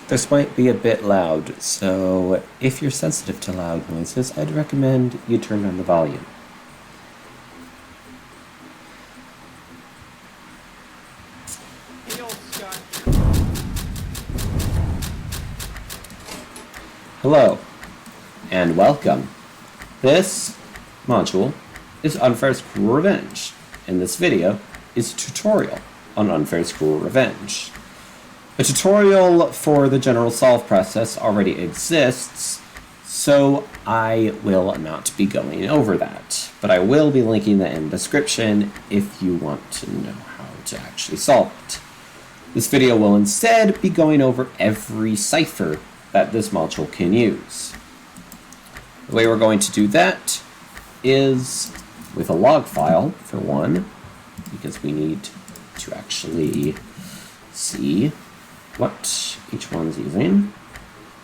This might be a bit loud, so if you're sensitive to loud noises, I'd recommend you turn down the volume. Hello, and welcome. This module is Unfair School Revenge, and this video is a tutorial on Unfair School Revenge. A tutorial for the general solve process already exists, so I will not be going over that, but I will be linking that in the description if you want to know how to actually solve it. This video will instead be going over every cipher that this module can use. The way we're going to do that is with a log file, for one, because we need to actually see what each one's using,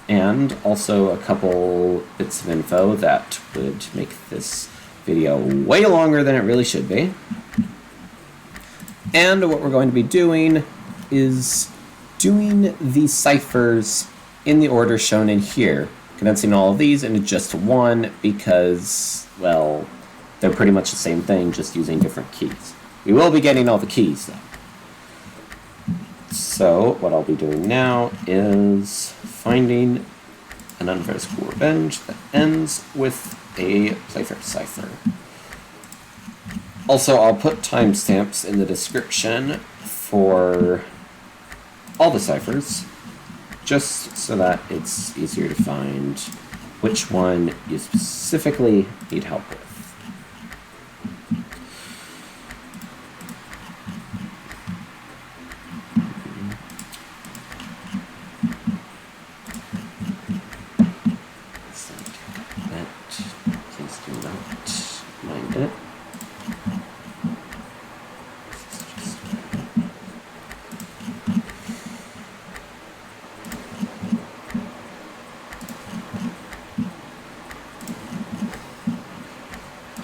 and also a couple bits of info that would make this video way longer than it really should be. And what we're going to be doing is doing these ciphers in the order shown in here, condensing all of these into just one because, well, they're pretty much the same thing, just using different keys. We will be getting all the keys, though. So, what I'll be doing now is finding an Unfair School Revenge that ends with a Playfair Cipher. Also, I'll put timestamps in the description for all the ciphers, just so that it's easier to find which one you specifically need help with. Please do not mind it.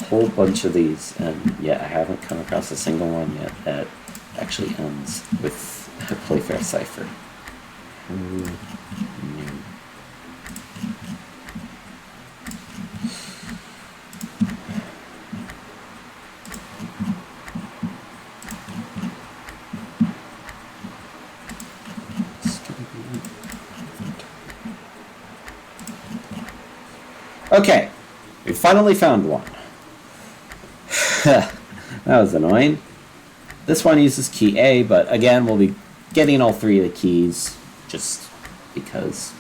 Whole bunch of these, and yet I haven't come across a single one yet that actually ends with a Playfair Cipher. Okay, we finally found one. That was annoying. This one uses key A, but again, we'll be getting all three of the keys just because.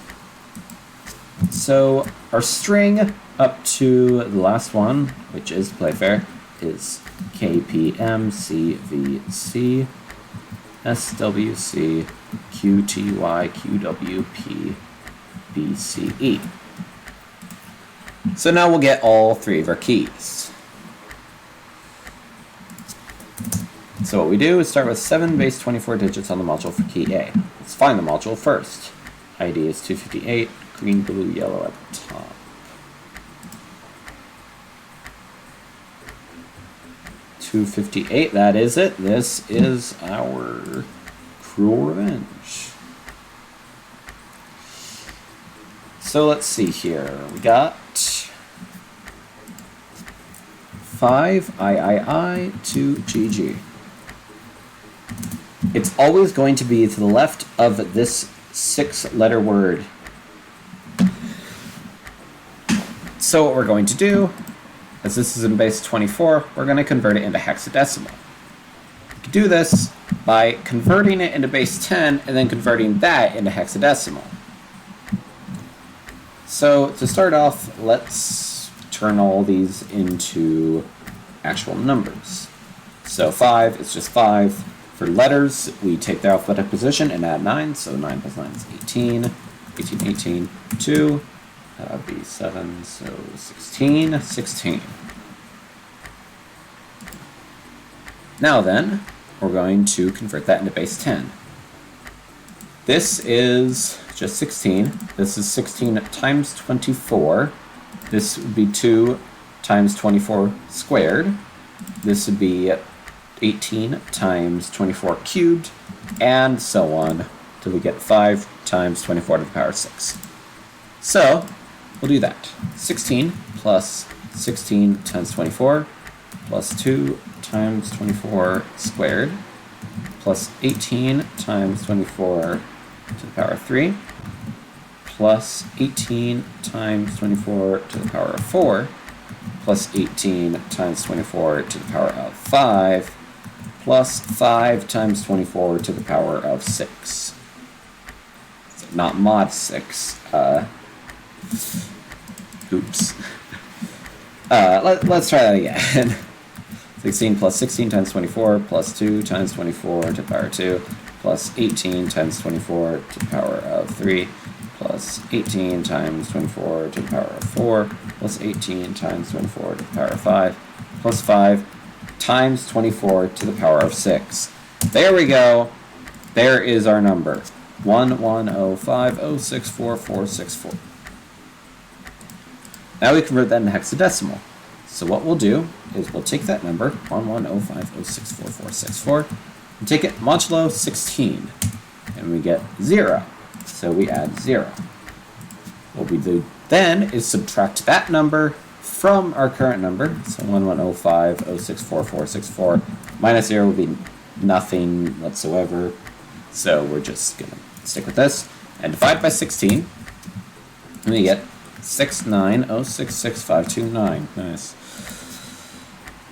So our string up to the last one, which is Playfair, is KPMCVC SWC QTY QWP BCE. So now we'll get all three of our keys. So what we do is start with 7 base 24 digits on the module for key A. Let's find the module first. ID is 258, green, blue, yellow at the top. $258, that is it. This is our Cruel Revenge. So let's see here. We got 5 III to GG. It's always going to be to the left of this 6-letter word. So what we're going to do, as this is in base 24, we're going to convert it into hexadecimal. We can do this by converting it into base 10 and then converting that into hexadecimal. So to start off, let's turn all these into actual numbers. So 5 is just 5. For letters, we take their alphabetic position and add 9, so 9 plus 9 is 18. 18, 18, 2. That would be 7, so 16, 16. Now then, we're going to convert that into base 10. This is just 16. This is 16 times 24. This would be 2 times 24 squared. This would be 18 times 24 cubed, and so on, till we get 5 times 24 to the power 6. So we'll do that. 16 plus 16 times 24 plus 2 times 24 squared plus 18 times 24 to the power 3 plus 18 times 24 to the power of 4 plus 18 times 24 to the power of 5 plus 5 times 24 to the power of 6. So not mod 6. Oops. Let's try that again. 16 plus 16 times 24 plus 2 times 24 to the power 2 plus 18 times 24 to the power of 3 plus 18 times 24 to the power of 4 plus 18 times 24 to the power of 5 plus 5 times 24 to the power of 6. There we go. There is our number. 1105064464. Now we convert that into hexadecimal. So what we'll do is we'll take that number, 1105064464, and take it modulo 16, and we get 0. So we add 0. What we do then is subtract that number from our current number, so 1105064464 minus 0 will be nothing whatsoever, so we're just going to stick with this, and divide by 16, and we get 6906659. Nice.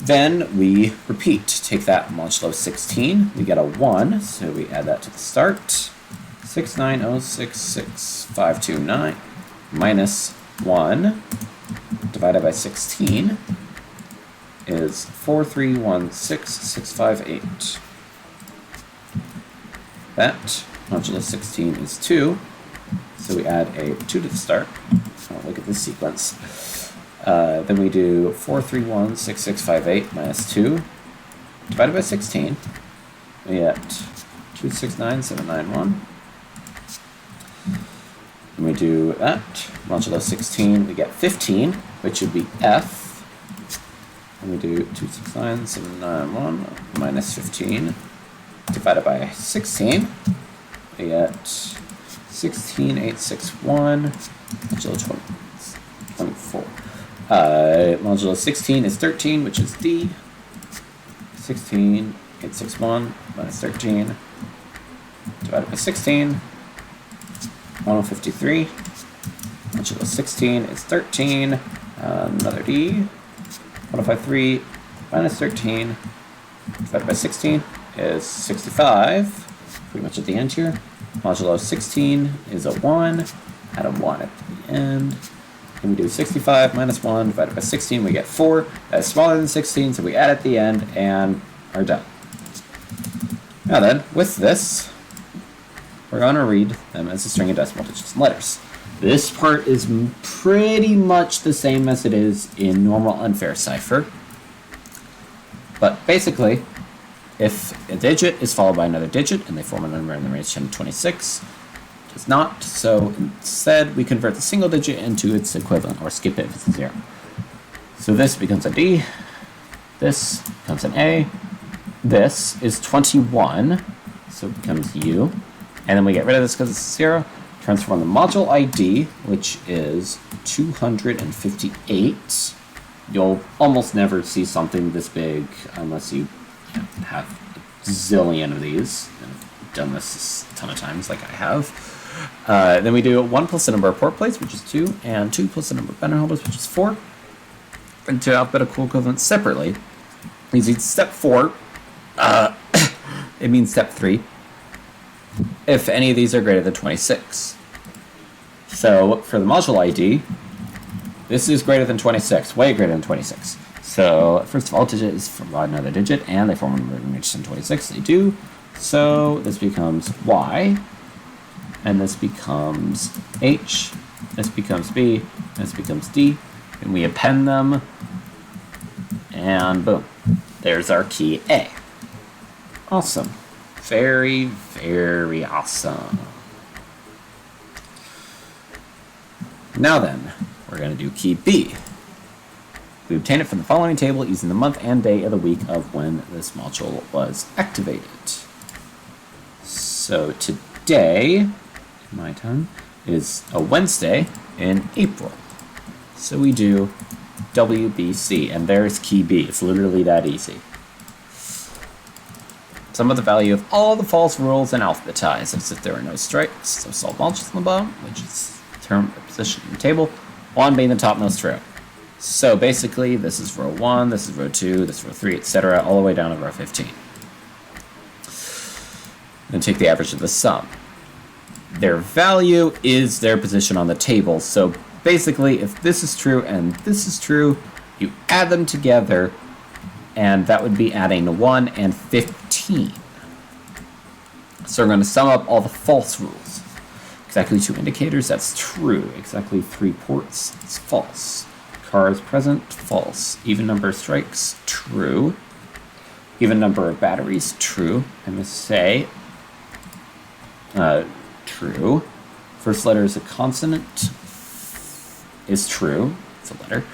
Then we repeat. Take that modulo 16. We get a 1, so we add that to the start. 6906659 minus 1 divided by 16 is 4316658. That modulo 16 is 2, so we add a 2 to the start. Oh, look at this sequence. Then we do 4316658 minus 2 divided by 16. We get 269791. And we do that. Modulo 16, we get 15, which would be F. And we do 269791 minus 15 divided by 16. We get 16861. Modulo 24. Modulo 16 is 13, which is D. 16861 minus 13 divided by 16. 153. Modulo 16 is 13. Another D. 1053 minus 13 divided by 16 is 65. Pretty much at the end here. Modulo 16 is a 1. Add a 1 at the end. And we do 65 minus 1 divided by 16. We get 4. That is smaller than 16, so we add at the end and are done. Now then, with this, we're going to read them as a string of decimal digits and letters. This part is pretty much the same as it is in normal unfair cipher. But basically, if a digit is followed by another digit and they form a number in the range 10 to 26, it does not. So instead, we convert the single digit into its equivalent, or skip it if it's a 0. So this becomes a D. This becomes an A. This is 21, so it becomes U. And then we get rid of this because it's 0. Transform the module ID, which is 258. You'll almost never see something this big unless you have a zillion of these. I've done this a ton of times, like I have. Then we do 1 plus the number of port plates, which is 2, and 2 plus the number of bender holders, which is 4. And to alphabetical equivalents separately. Using step 4, it means step 3. If any of these are greater than 26. So for the module ID, this is greater than 26, way greater than 26. So first of all, digit is from another digit, and they form a number in range 10 to 26. They do. So this becomes Y, and this becomes H, this becomes B, this becomes D, and we append them, and boom, there's our key A. Awesome. Very, very awesome. Now then, we're going to do key B. We obtain it from the following table using the month and day of the week of when this module was activated. So today my time, is a Wednesday in April. So we do WBC, and there's key B. It's literally that easy. Sum of the value of all the false rules and alphabetize as if there were no strikes. So solve modules on the bottom, which is the term or position in the table, 1 being the topmost row. So basically, this is row 1, this is row 2, this is row 3, etc., all the way down to row 15. Then take the average of the sum. Their value is their position on the table. So basically, if this is true and this is true, you add them together, and that would be adding 1 and 15. So we're going to sum up all the false rules. Exactly 2 indicators, that's true. Exactly 3 ports, it's false. Cars present, false. Even number of strikes, true. Even number of batteries, true. I must say, true. First letter is a consonant, is true. It's a letter.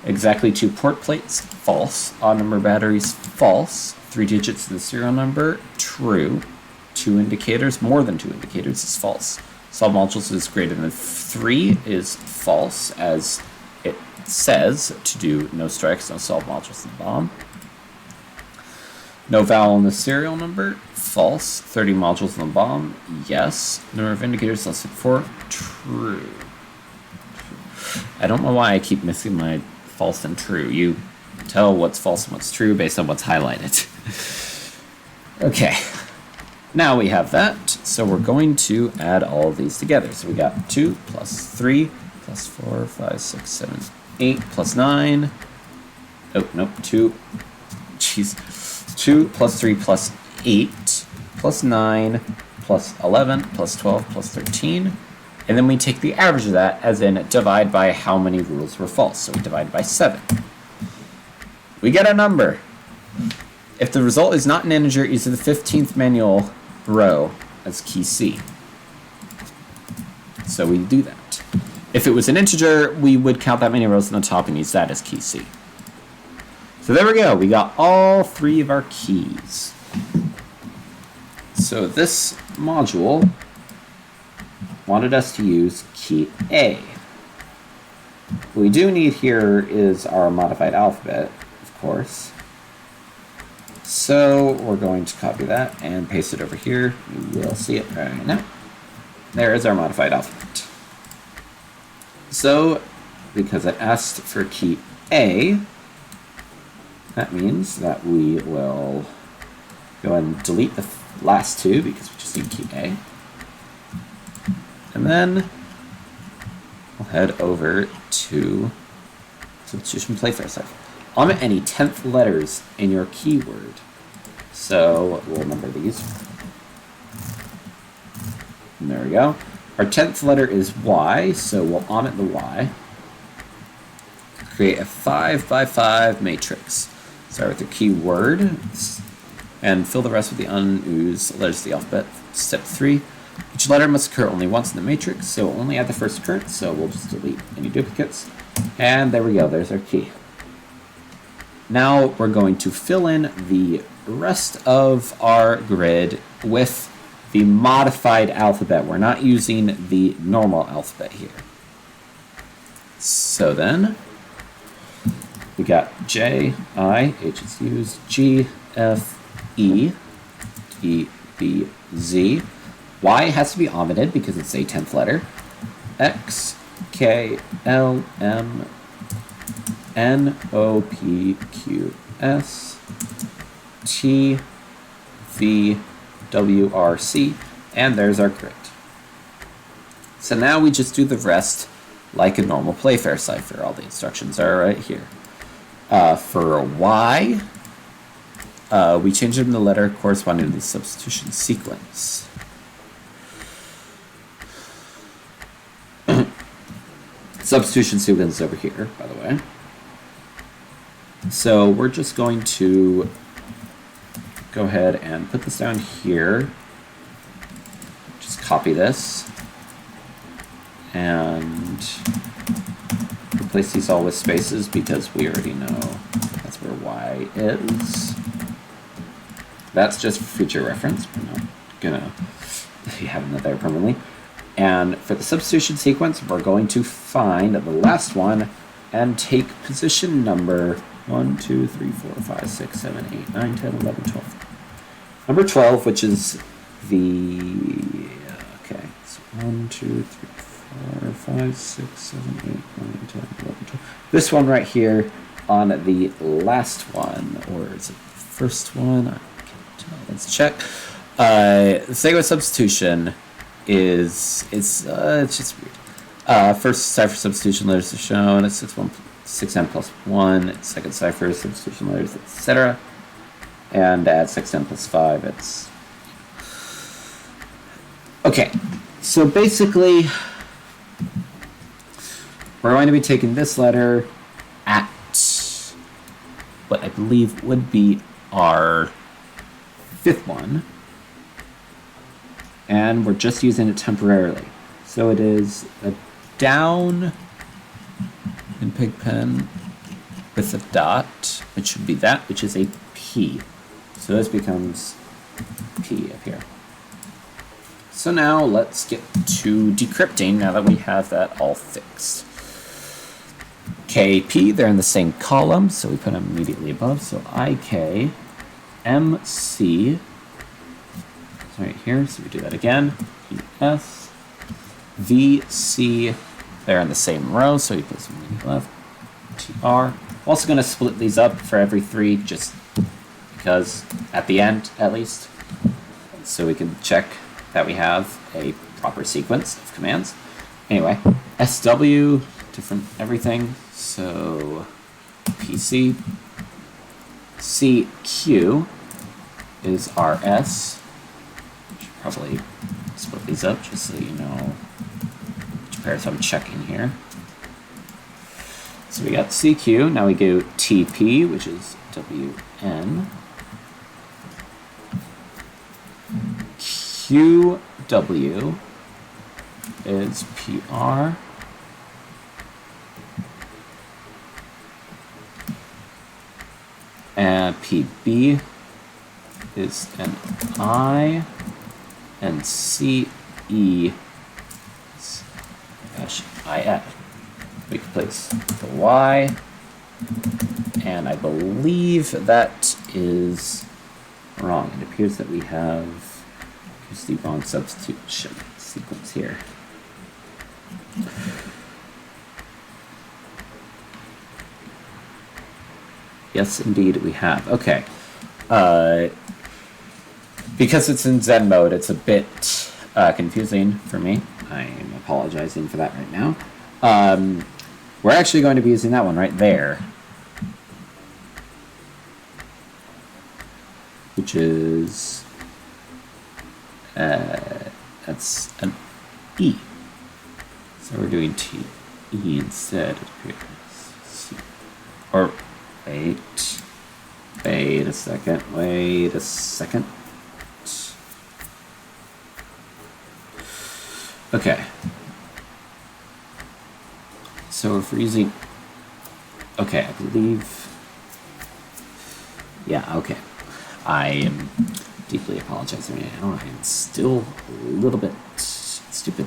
Exactly 2 port plates, false. Odd number of batteries, false. 3 digits in the serial number, true. 2 indicators, more than 2 indicators, is false. Solve modules is greater than 3 is false, as it says to do no strikes, no solve modules in the bottom. No vowel in the serial number, false. 30 modules in the bottom, yes. Number of indicators less than 4, true. I don't know why I keep missing my false and true. You tell what's false and what's true based on what's highlighted. Okay, now we have that, so we're going to add all of these together. So we got 2 plus 3 plus 4, 5, 6, 7, 8 plus 9. Oh, nope, 2. Jeez. 2 plus 3 plus 8 plus 9 plus 11 plus 12 plus 13. And then we take the average of that, as in divide by how many rules were false. So we divide by 7. We get a number. If the result is not an integer, use the 15th manual row as key C. So we do that. If it was an integer, we would count that many rows on the top and use that as key C. So there we go. We got all 3 of our keys. So this module wanted us to use key A. What we do need here is our modified alphabet, of course. So we're going to copy that and paste it over here. You will see it right now. There is our modified alphabet. So, because it asked for key A, that means that we will go ahead and delete the last 2 because we just need key A. And then we'll head over to Substitution Playfair Cipher. Omit any 10th letters in your keyword. So we'll number these. And there we go. Our 10th letter is Y, so we'll omit the Y. Create a 5 by 5 matrix. Start with your keyword and fill the rest with the unused letters of the alphabet. Step 3. Each letter must occur only once in the matrix, so we'll only add the first occurrence, so we'll just delete any duplicates. And there we go, there's our key. Now we're going to fill in the rest of our grid with the modified alphabet. We're not using the normal alphabet here. So then, we got J, I, H is used, G, F, E, D, B, Z. Y has to be omitted because it's a 10th letter. X, K, L, M, N, O, P, Q, S, T, V, W, R, C, and there's our grid. So now we just do the rest like a normal Playfair cipher. All the instructions are right here. For Y, we change them to the letter corresponding to the substitution sequence. Substitution sequence over here, by the way. So we're just going to go ahead and put this down here. Just copy this. And replace these all with spaces because we already know that's where Y is. That's just for future reference. We're not gonna having that there permanently. And for the substitution sequence, we're going to find the last one and take position number 1, 2, 3, 4, 5, 6, 7, 8, 9, 10, 11, 12. Number 12, which is the, okay, so 1, 2, 3, 4, 5, 6, 7, 8, 9, 10, 11, 12. This one right here on the last one, or is it the first one? I can't tell. Let's check. The sequence substitution is, it's just weird. First cipher substitution letters are shown. It's 6n plus 1. Second cipher substitution letters, etc. And at 6n plus 5, it's... Okay, so basically, we're going to be taking this letter at what I believe would be our 5th one, and we're just using it temporarily. So it is a down in Pigpen with a dot, which should be that, which is a P. So this becomes P up here. So now let's get to decrypting now that we have that all fixed. KP, they're in the same column, so we put them immediately above. So IK, MC, it's right here, so we do that again. ES, VC, they're in the same row, so we put some immediately left. TR. I'm also going to split these up for every 3, just because at the end, at least, so we can check that we have a proper sequence of commands. Anyway, SW, different everything. So PC, CQ is RS. Should probably split these up just so you know which pairs I'm checking here. So we got CQ. Now we go TP, which is WN. QW is PR. And PB is an I, and CE is IF. We can place the Y, and I believe that is wrong. It appears that we have the wrong substitution sequence here. Yes, indeed, we have. Okay. Because it's in Zen mode, it's a bit confusing for me. I am apologizing for that right now. We're actually going to be using that one right there, which is that's an E. So we're doing T E instead. It appears. C. Or wait a second. Okay. So if we're using, okay, I believe, yeah, okay. I am deeply apologizing right now. I am still a little bit stupid.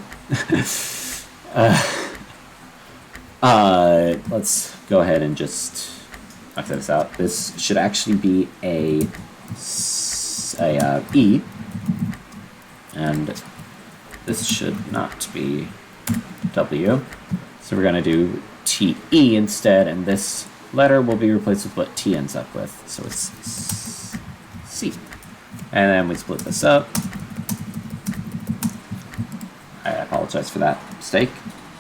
Let's go ahead and just knock this out. This should actually be a E, and this should not be W. So we're going to do TE instead, and this letter will be replaced with what T ends up with. So it's C. And then we split this up. I apologize for that mistake.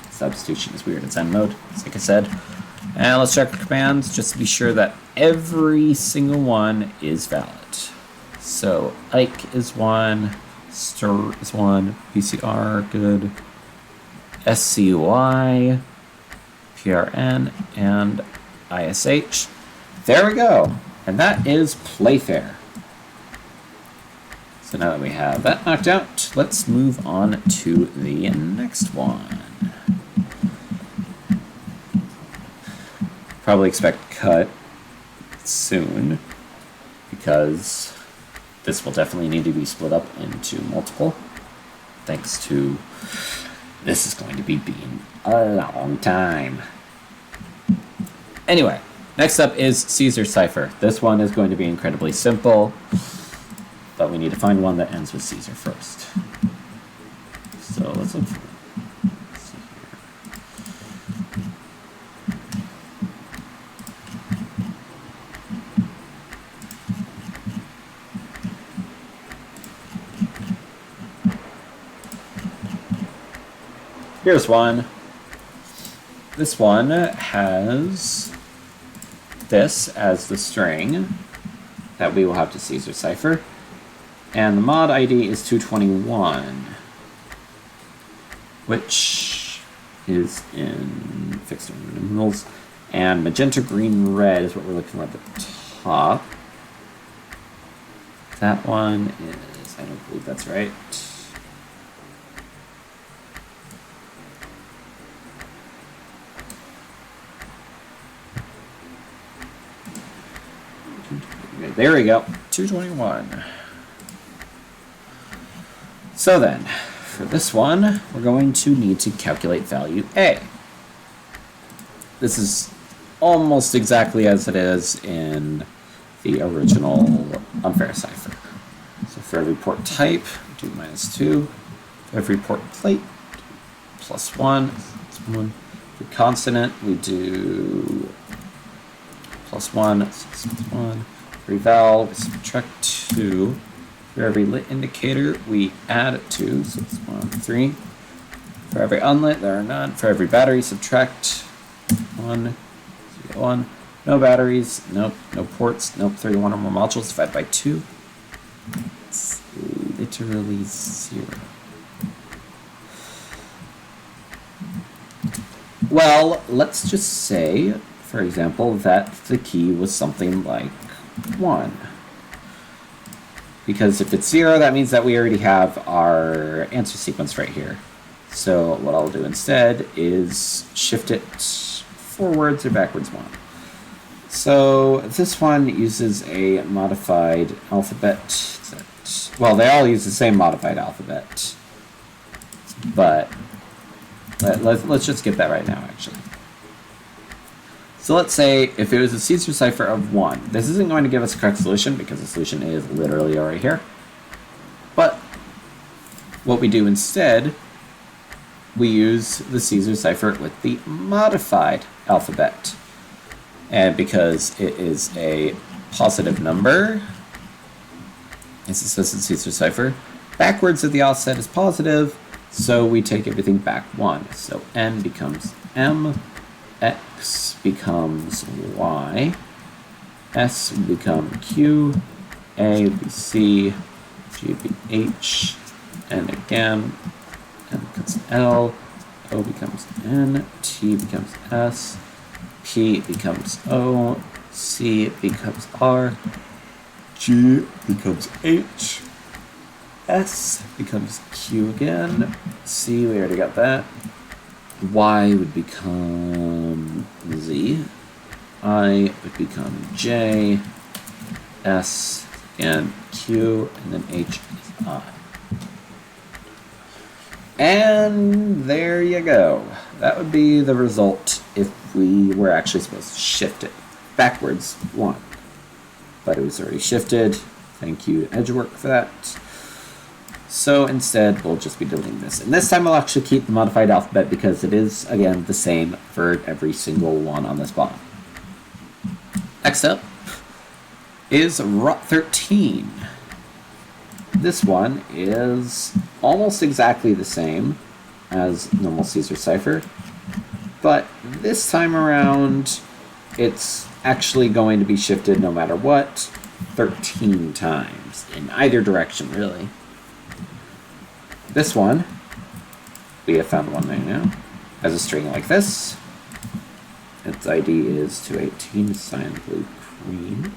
Substitution is weird in Zen mode, like I said. And let's check the commands just to be sure that every single one is valid. So Ike is 1, stir is 1, PCR, good. SCY, PRN, and ISH. There we go. And that is Playfair. So now that we have that knocked out, let's move on to the next one. Probably expect cut soon, because this will definitely need to be split up into multiple. thanks to this is going to be being a long time. Anyway, next up is Caesar Cipher. This one is going to be incredibly simple, but we need to find one that ends with Caesar first. So let's look for here's one. This one has this as the string that we will have to Caesar Cipher. And the mod ID is 221, which is in fixed numerals. And magenta, green, red is what we're looking at the top. That one is, I don't believe that's right. There we go, 221. So then, for this one, we're going to need to calculate value A. This is almost exactly as it is in the original unfair cipher. So for every port type, do -2. For every port plate, +1. That's 1. For consonant, we do +1. That's 1. For eval, we subtract 2. For every lit indicator, we add 2, so it's 1, 3. For every unlit, there are none. For every battery, subtract 1, so you get 1. No batteries, nope. No ports, nope. 31 or more modules divided by 2. It's literally 0. Well, let's just say, for example, that the key was something like 1. Because if it's 0, that means that we already have our answer sequence right here. So what I'll do instead is shift it forwards or backwards 1. So this one uses a modified alphabet. Well, they all use the same modified alphabet. But let's just get that right now, actually. So let's say if it was a Caesar cipher of 1, this isn't going to give us a correct solution because the solution is literally already here. But what we do instead, we use the Caesar cipher with the modified alphabet. And because it is a positive number, as it says in Caesar cipher, backwards of the offset is positive, so we take everything back 1. So n becomes m. X becomes Y, S would become Q, A would be C, G would be H, N again, N becomes L, O becomes N, T becomes S, P becomes O, C becomes R, G becomes H, S becomes Q again, C, we already got that. Y would become Z, I would become J, S, and Q, and then H is I. And there you go. That would be the result if we were actually supposed to shift it backwards 1. But it was already shifted. Thank you, Edgework, for that. So instead, we'll just be deleting this. And this time I'll actually keep the modified alphabet because it is, again, the same for every single one on this bottom. Next up is ROT13. This one is almost exactly the same as normal Caesar cipher, but this time around, it's actually going to be shifted no matter what, 13 times, in either direction, really. This one, we have found one right now, has a string like this. Its ID is 218, cyan, blue, green.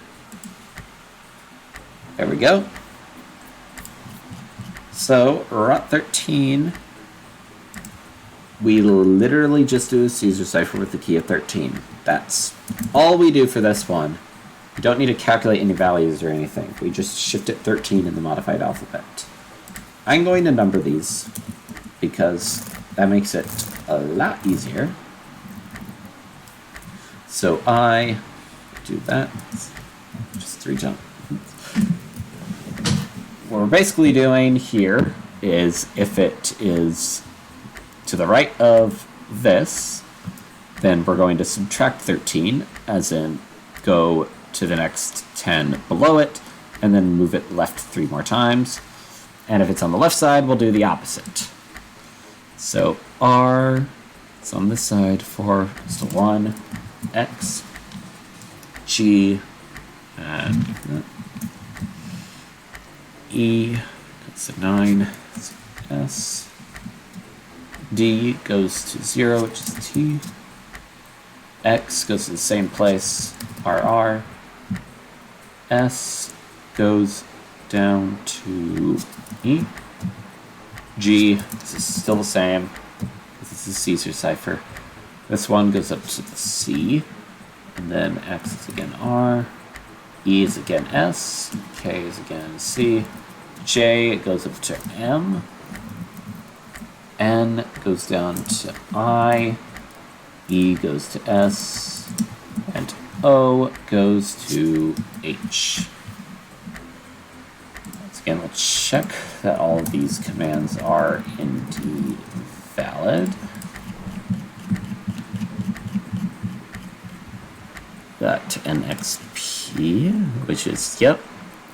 There we go. So, ROT13, we literally just do a Caesar cipher with the key of 13. That's all we do for this one. We don't need to calculate any values or anything. We just shift it 13 in the modified alphabet. I'm going to number these because that makes it a lot easier. So I do that. Just 3 jump. What we're basically doing here is if it is to the right of this, then we're going to subtract 13, as in go to the next 10 below it, and then move it left 3 more times. And if it's on the left side, we'll do the opposite. So R is on this side, 4 is to 1, X, G, and E goes to 9, S, D goes to 0, which is T, X goes to the same place, RR, S goes down to E, G, this is still the same, this is Caesar cipher, this one goes up to the C, and then X is again R, E is again S, K is again C, J goes up to M, N goes down to I, E goes to S, and O goes to H. Once again, we'll check that all of these commands are indeed valid. Got NXP, which is, yep,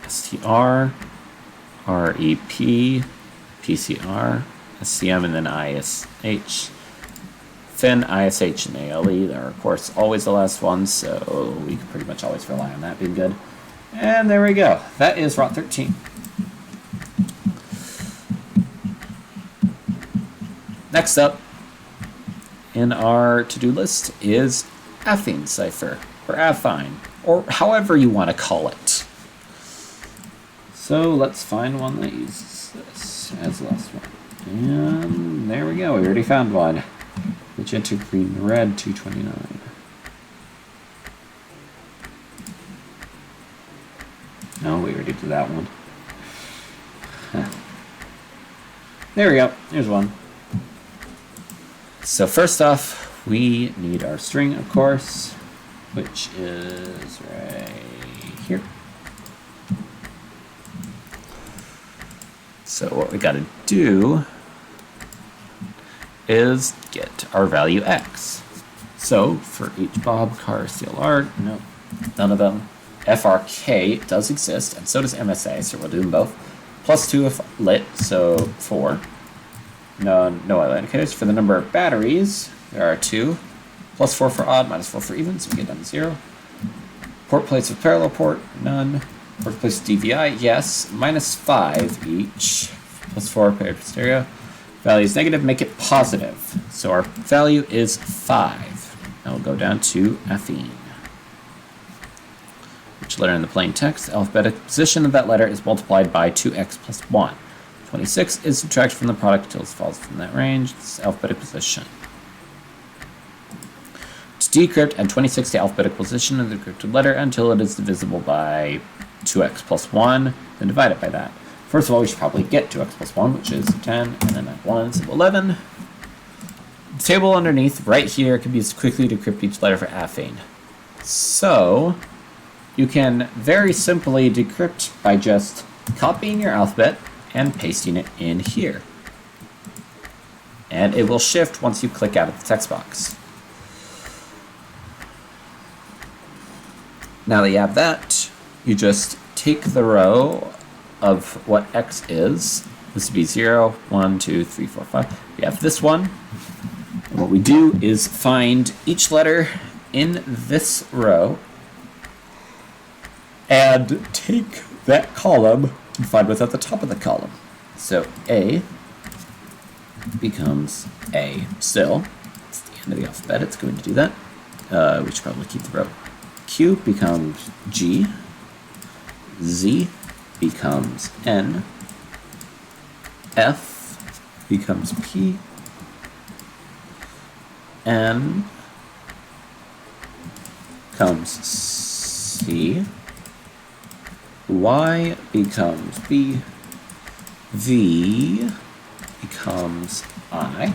STR, REP, PCR, SCM, and then ISH. Fin, ISH, and ALE, they're of course always the last ones, so we can pretty much always rely on that being good. And there we go. That is ROT13. Next up in our to-do list is Affine Cipher, or Affine, or however you want to call it. So let's find one that uses this as the last one. And there we go, we already found one. Magenta, green, red, 229. No, we already did that one. Huh. There we go, here's one. So first off, we need our string, of course, which is right here. So what we gotta do is get our value X. So for each Bob, car, CLR, no, none of them. FRK does exist, and so does MSA, so we'll do them both. Plus 2 if lit, so 4. No other indicators. For the number of batteries, there are 2. Plus 4 for odd, minus 4 for even, so we get down to 0. Port plates with parallel port, none. Port plates with DVI, yes. Minus 5 each. Plus 4 paired for stereo. Value is negative, make it positive. So our value is 5. Now we'll go down to Affine. Which letter in the plain text? The alphabetic position of that letter is multiplied by 2x plus 1. 26 is subtracted from the product until it falls from that range. This is alphabetic position. To decrypt, add 26 to alphabetic position of the decrypted letter until it is divisible by 2x plus 1, then divide it by that. First of all, we should probably get 2x plus 1, which is 10, and then add 1, so 11. The table underneath, right here, can be used quickly to decrypt each letter for Affine. So, you can very simply decrypt by just copying your alphabet and pasting it in here. And it will shift once you click out of the text box. Now that you have that, you just take the row of what X is. This would be 0, 1, 2, 3, 4, 5. We have this one. And what we do is find each letter in this row and take that column and find what's at the top of the column. So A becomes A still. It's the end of the alphabet, it's going to do that. We should probably keep the row. Q becomes G. Z becomes N. F becomes P. N becomes C. Y becomes B. V becomes I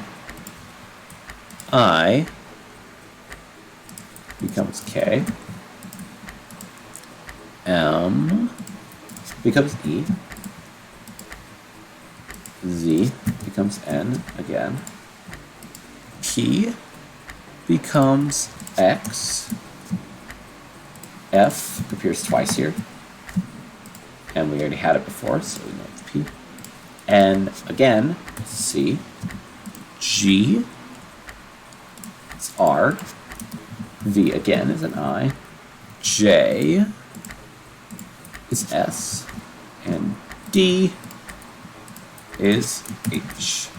becomes K, M becomes E, Z becomes N again, P becomes X, F appears twice here, and we already had it before, so we know it's P, N again, C, G, it's R, V again is an I, J is S, and D is H.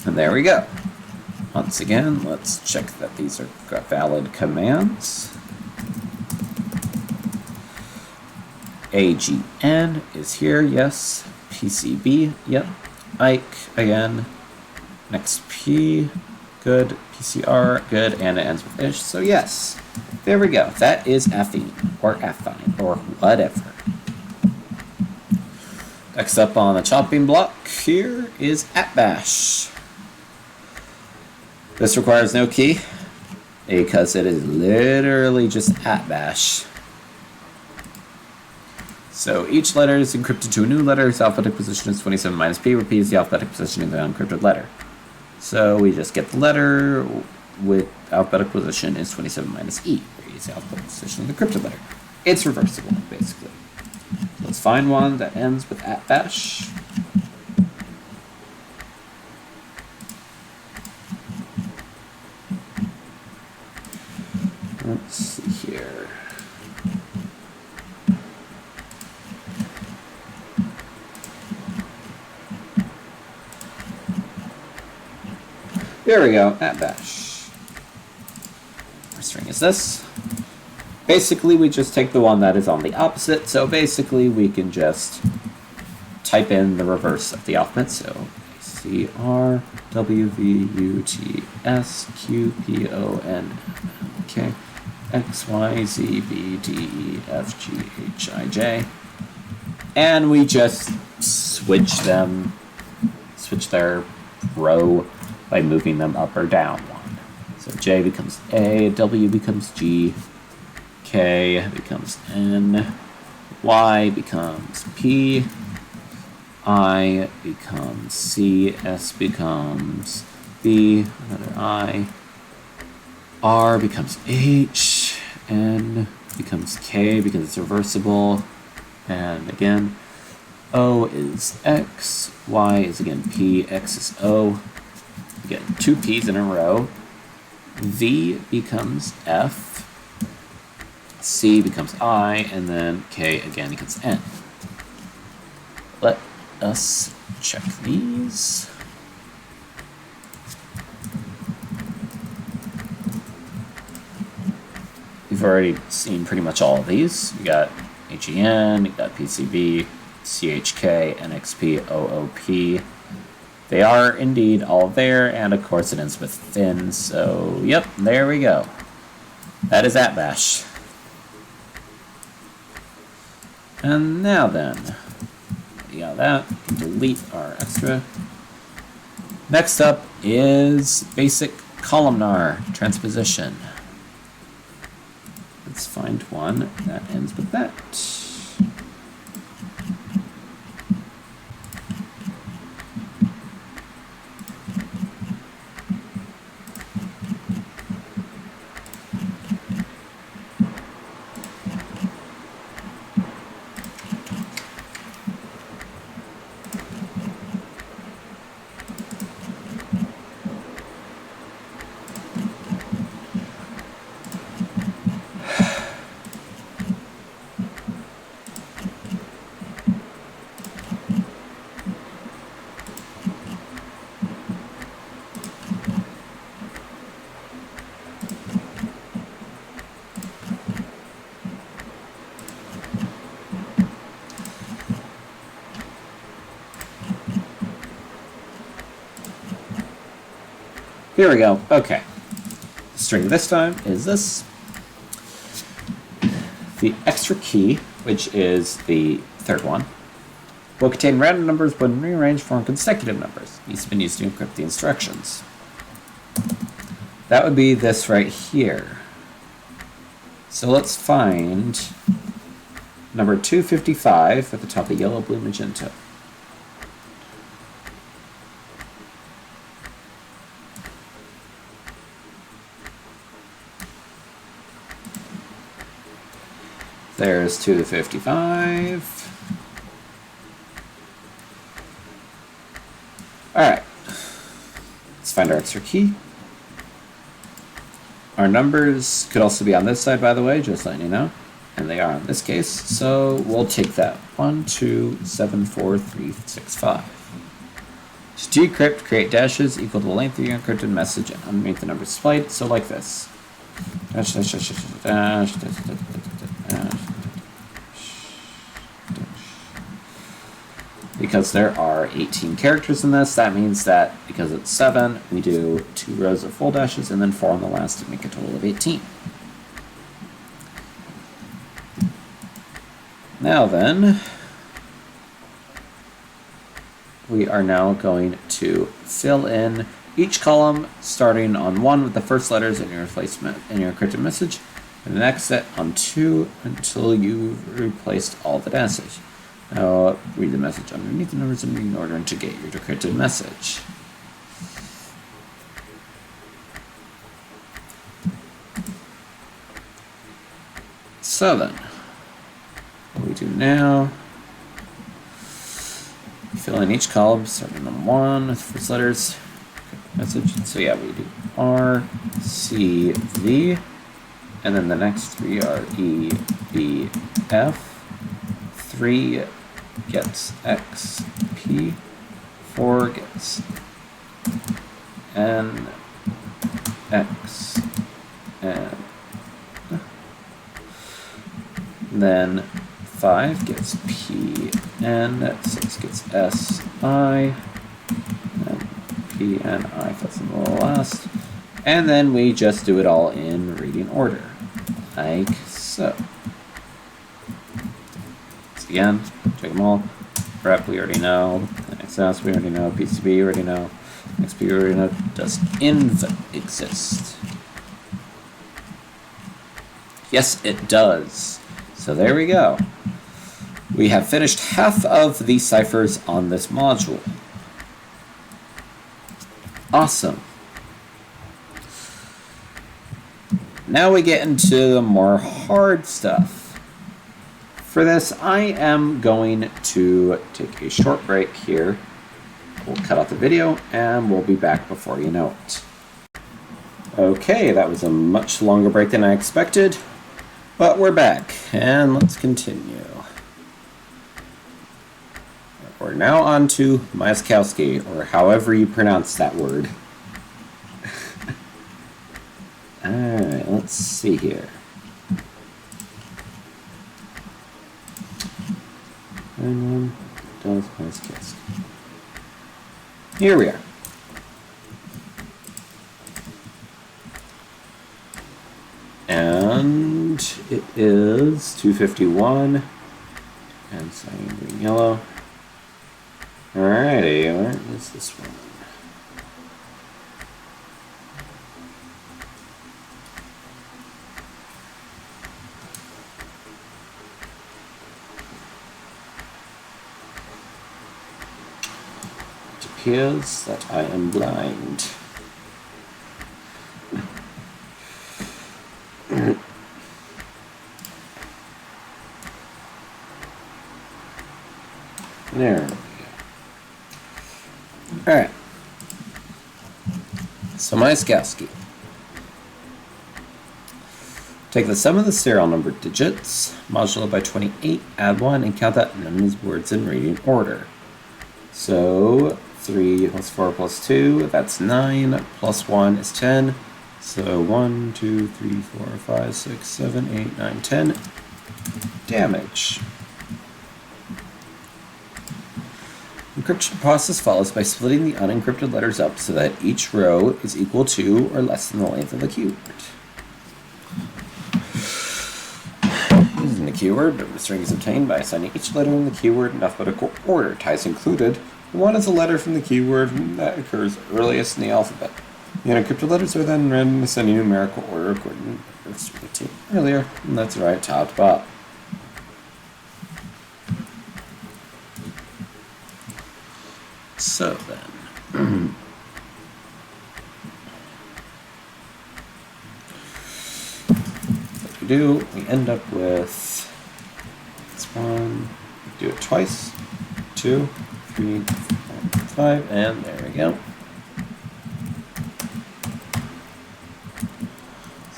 And there we go. Once again, let's check that these are valid commands. AGN is here, yes. PCB, yep. Ike again. Next P, good. PCR, good. And it ends with ish, so yes. There we go. That is affine, or affine, or whatever. Next up on the chopping block here is Atbash. This requires no key, because it is literally just Atbash. So each letter is encrypted to a new letter. Its alphabetic position is 27 minus P, where P is the alphabetic position of the unencrypted letter. So we just get the letter with alphabetic position is 27 minus E, where E is the alphabetic position of the encrypted letter. It's reversible, basically. Let's find one that ends with Atbash. Let's see here. There we go, Atbash. Our string is this. Basically, we just take the one that is on the opposite, so basically we can just type in the reverse of the alphabet, so C, R, W, V, U, T, S, Q, P, O, N, K, X, Y, Z, B, D, E, F, G, H, I, J. And we just switch their row by moving them up or down one. So J becomes A, W becomes G, K becomes N, Y becomes P, I becomes C, S becomes B, another I, R becomes H, N becomes K because it's reversible, and again, O is X, Y is again P, X is O. We get two P's in a row. V becomes F, C becomes I, and then K again becomes N. Let us check these. We've already seen pretty much all of these. You got HEN, you got PCB, CHK, NXP, OOP. They are indeed all there, and of course it ends with fin, so yep, there we go. That is Atbash. And now then, we got that, we can delete our extra. Next up is basic columnar transposition. Let's find one that ends with that. Here we go. Okay. The string this time is this. The extra key, which is the third one, will contain random numbers when rearranged from consecutive numbers. These have been used to encrypt the instructions. That would be this right here. So let's find number 255 at the top of yellow, blue, magenta. There's 255. Alright. Let's find our extra key. Our numbers could also be on this side, by the way, just letting you know. And they are in this case. So we'll take that. 127435. To decrypt, create dashes equal to the length of your encrypted message and underneath the number displayed. So like this. Dash, dash, dash, dash, dash, dash, dash, dash, dash. Because there are 18 characters in this, that means that because it's 7, we do 2 rows of full dashes and then 4 on the last to make a total of 18. Now then, we are now going to fill in each column starting on 1 with the first letters in your replacement in your encrypted message, and the next set on 2 until you've replaced all the dashes. Now read the message underneath the numbers in order to get your decrypted message. So then, what we do now, fill in each column starting on 1 with the first letters, message. So yeah, we do R, C, V, and then the next 3 are E, B, F. 3 gets X, P, 4 gets N, X, and then 5 gets P, N, 6 gets S, I, and P, N, I, that's in the last. And then we just do it all in reading order, like so. Again, check them all. Prep, we already know. XS, we already know. PCB, we already know. XP, we already know. Does inv exist? Yes, it does. So there we go. We have finished half of the ciphers on this module. Awesome. Now we get into the more hard stuff. For this, I am going to take a short break here. We'll cut out the video, and we'll be back before you know it. Okay, that was a much longer break than I expected, but we're back, and let's continue. We're now on to Myszkowski, or however you pronounce that word. Alright, let's see here. And does Myszkowski. Here we are. And it is 251 and cyan, green, yellow. Alrighty, where is this one? Appears that I am blind. There we go. Alright. So Myszkowski. Take the sum of the serial number digits, modulate by 28, add 1, and count that in these words in reading order. So 3 plus 4 plus 2, that's 9, plus 1 is 10. So 1, 2, 3, 4, 5, 6, 7, 8, 9, 10. Damage. Encryption process follows by splitting the unencrypted letters up so that each row is equal to or less than the length of the keyboard. Using the keyword, but the string is obtained by assigning each letter in the keyword in alphabetical order. Ties included. One is a letter from the keyword that occurs earliest in the alphabet. The unencrypted letters are then read in a numerical order according to the string obtained earlier, and that's right, top to bottom. So then, what we do, we end up with this one, do it twice, 2, 3, 4, 5, and there we go.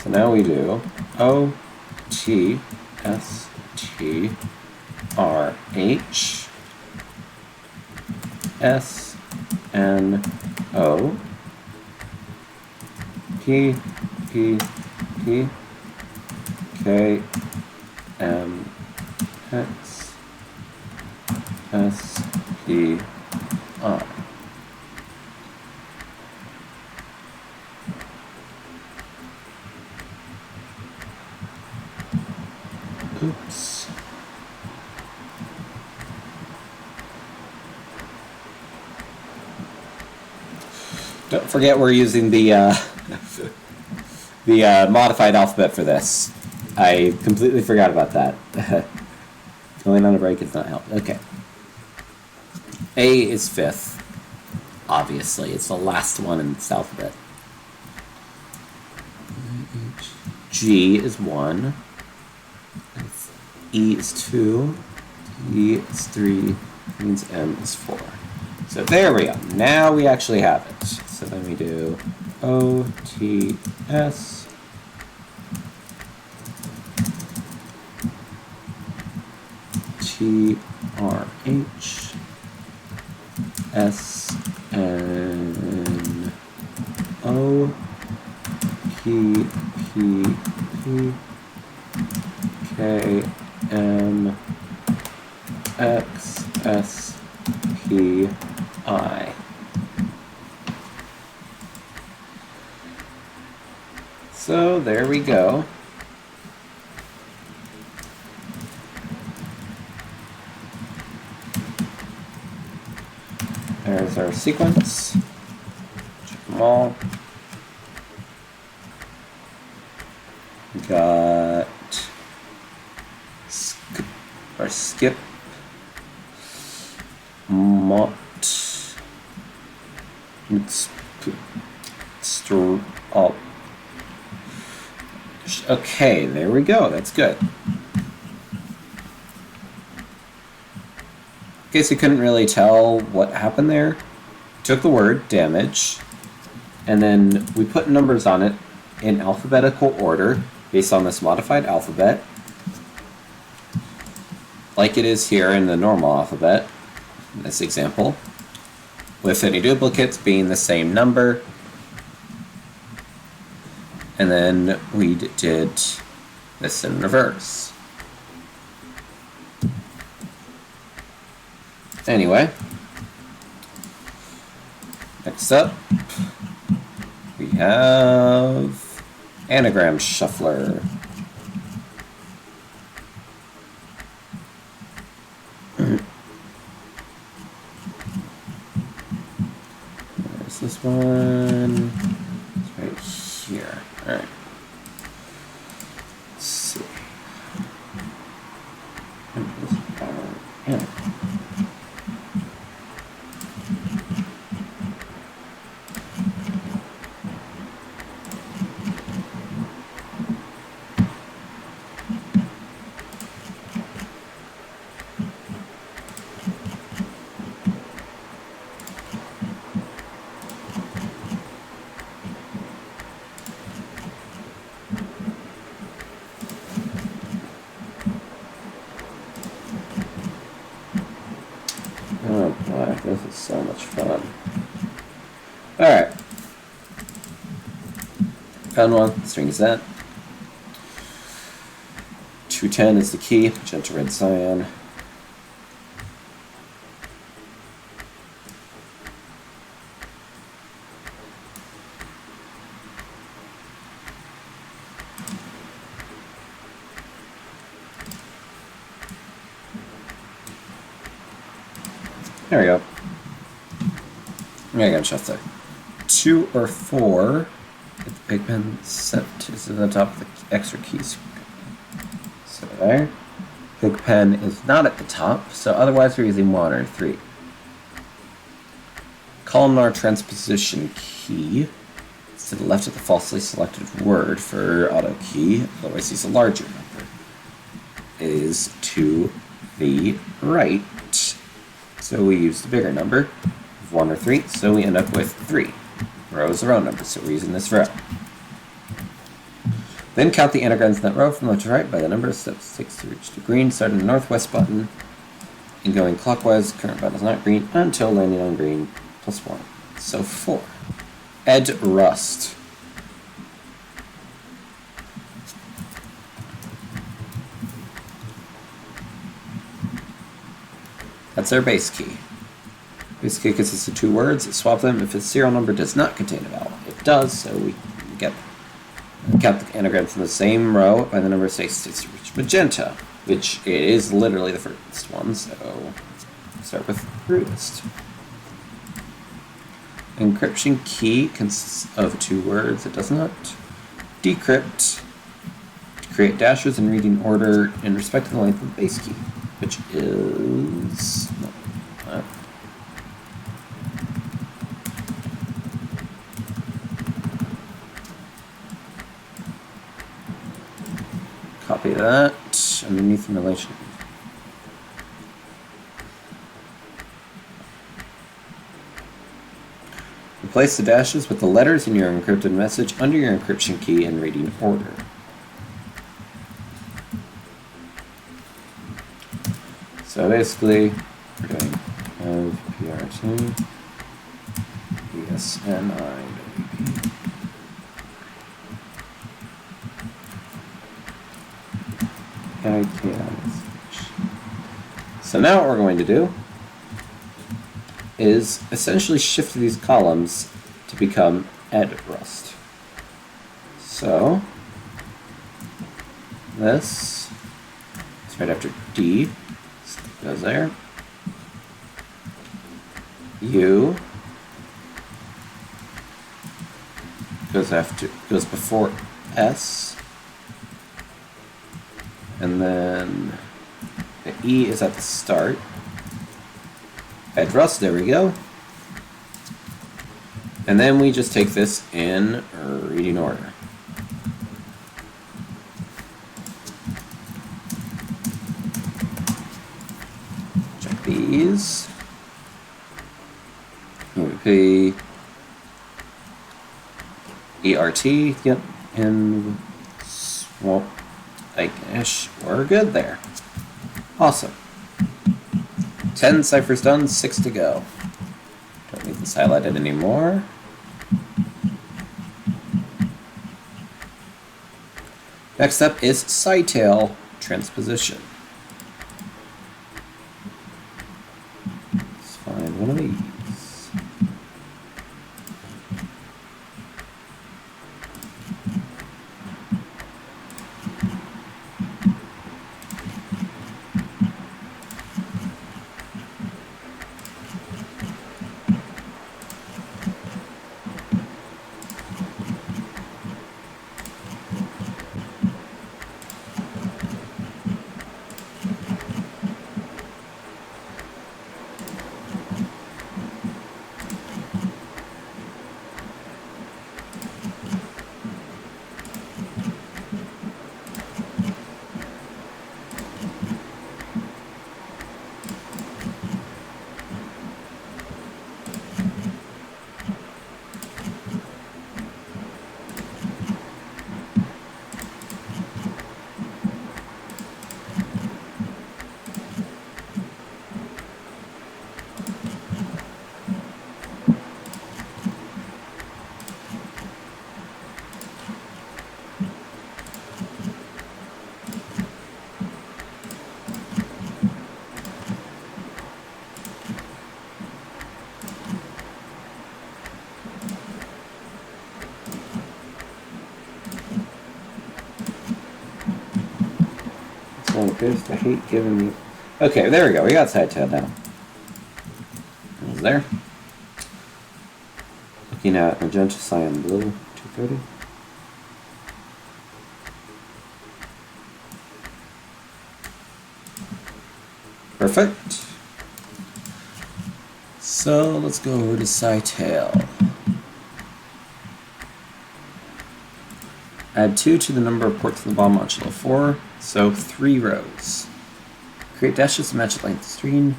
So now we do O, T, S, T, R, H, S, N, O, P, P, P, K, M, X, S, P, I. Oops. Don't forget we're using the modified alphabet for this. I completely forgot about that. Going on a break is not help. Okay. A is 5th. Obviously, it's the last one in this alphabet. G is 1. E is 2. E is 3. Means M is 4. So there we go. Now we actually have it. So then we do O, T, S, T, R, H, S, N, O, P, P, P, K, M, X, S, P, I. So there we go. There's our sequence. Check them all. We got skip, mot, okay, there we go. That's good. In case you couldn't really tell what happened there, we took the word damage, and then we put numbers on it in alphabetical order based on this modified alphabet, like it is here in the normal alphabet, in this example, with any duplicates being the same number. And then we did this in reverse. Anyway, next up, we have Anagram Shuffler. There's this one. It's right here. All right. Let's see. Yeah. Oh boy, this is so much fun. Alright. Found one, string is that. 210 is the key, magenta red cyan. There we go. Anagram Shuffler. 2 or 4. Get the big pen set to the top of the extra keys. So there. Big pen is not at the top, so otherwise we're using 1 or 3. Columnar transposition key. It's to the left of the falsely selected word for Autokey, otherwise use a larger number. Is to the right. So we use the bigger number of 1 or 3, so we end up with 3. Row is the row number, so we're using this row. Then count the anagrams in that row from left to right by the number of steps it takes to reach the green, starting the northwest button and going clockwise. Current button is not green until landing on green plus 1. So 4. Ed Rust. That's our base key. Base key consists of 2 words. Swap them if its serial number does not contain a vowel. It does, so we get count the anagrams in the same row by the number of steps to reach magenta, which it is literally the first one, so let's start with rudest. Encryption key consists of 2 words. It does not decrypt. To create dashes in reading order in respect to the length of the base key, which is copy that underneath in relation. Replace the dashes with the letters in your encrypted message under your encryption key in reading order. So basically, we're doing PRT, ESNIWP. So now what we're going to do is essentially shift these columns to become Ed Rust. So this is right after D, so it goes there. U goes before S. And then the E is at the start. Ed Rust, there we go. And then we just take this in reading order. Check these. EVP. ERT, yep. And well, I guess we're good there. Awesome. 10 ciphers done, 6 to go. Don't need this highlighted anymore. Next up is Scytale Transposition. Let's find one of these. I hate giving me... Okay, there we go. We got Scytale now. columns there. Looking at magenta, cyan, blue, 230. Perfect. So let's go over to Scytale. Add 2 to the number of ports in the BOM modulo 4, so 3 rows. Create dashes to match the length of the screen,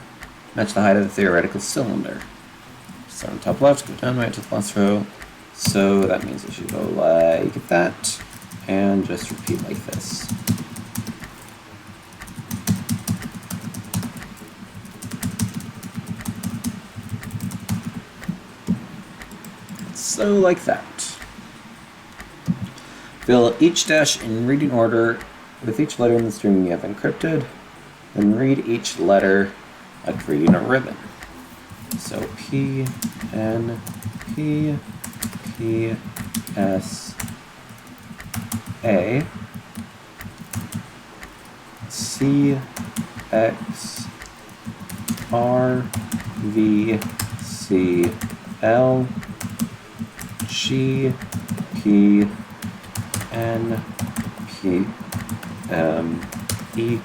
match the height of the theoretical cylinder. Start on top left, go down right to the last row. So that means we should go like that, and just repeat like this. So like that. Fill each dash in reading order with each letter in the string you have encrypted, then read each letter like reading a ribbon. So P, N, P, P, S, A, C, X, R, V, C, L, G, P, N, P, M, E.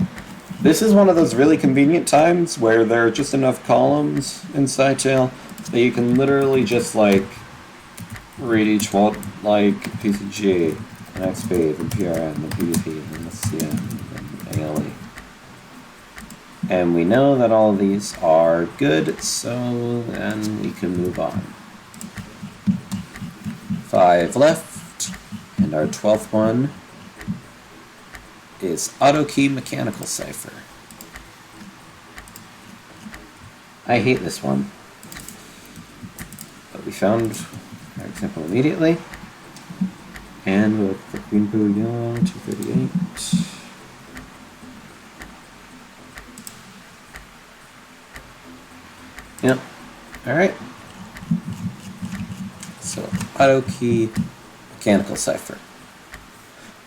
This is one of those really convenient times where there are just enough columns in Scytale that you can literally just like read each one, like PCG, and XP, and PRN, and PVP, and SCM, and ALE. And we know that all of these are good, so then we can move on. 5 left, and our 12th one is Autokey Mechanical Cipher. I hate this one, but we found our example immediately, and we'll click Green Bouillon 238. Yep. Alright. So, Autokey Mechanical Cipher.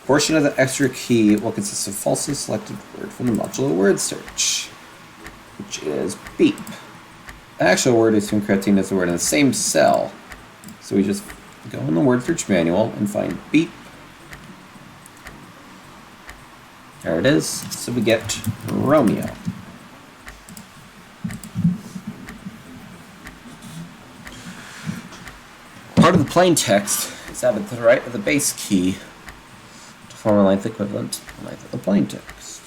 Portion of the extra key will consist of falsely selected word from the modulo word search, which is beep. The actual word is encrypting as the word in the same cell. So we just go in the word search manual and find beep. There it is. So we get Romeo. Part of the plain text is added to the right of the base key to form a length equivalent to the length of the plain text.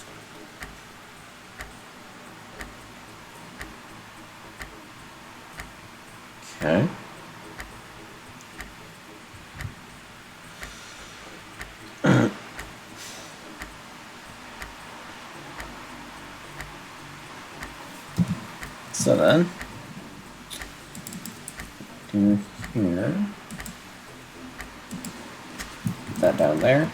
Okay. So then, do here, put that down there.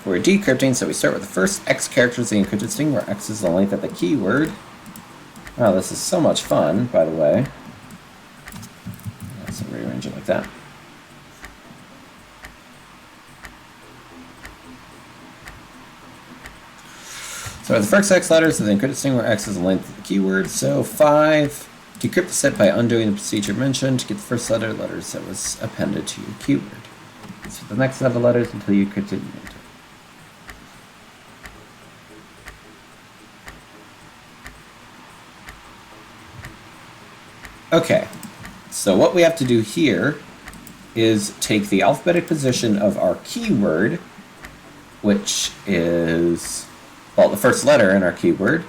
We're decrypting, so we start with the first X characters of the encrypted string, where X is the length of the keyword. Wow, this is so much fun, by the way. Let's rearrange it like that. So the first X letters of the encrypted string, where X is the length of the keyword. So 5. Decrypt the set by undoing the procedure mentioned to get the first letters that was appended to your keyword. So the next set of letters until you encrypt it. Okay, so what we have to do here is take the alphabetic position of our keyword, which is, well, the first letter in our keyword,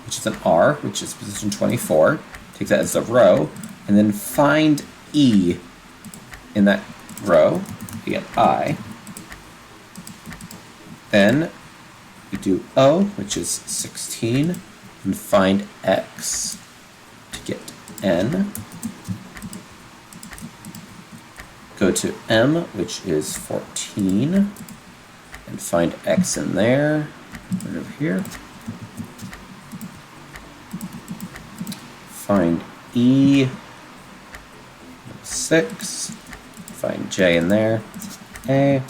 which is an R, which is position 24. Take that as a row, and then find E in that row. We get I. Then we do O, which is 16, and find X to get N. Go to M, which is 14, and find X in there, right over here. find E, 6, find J in there, A,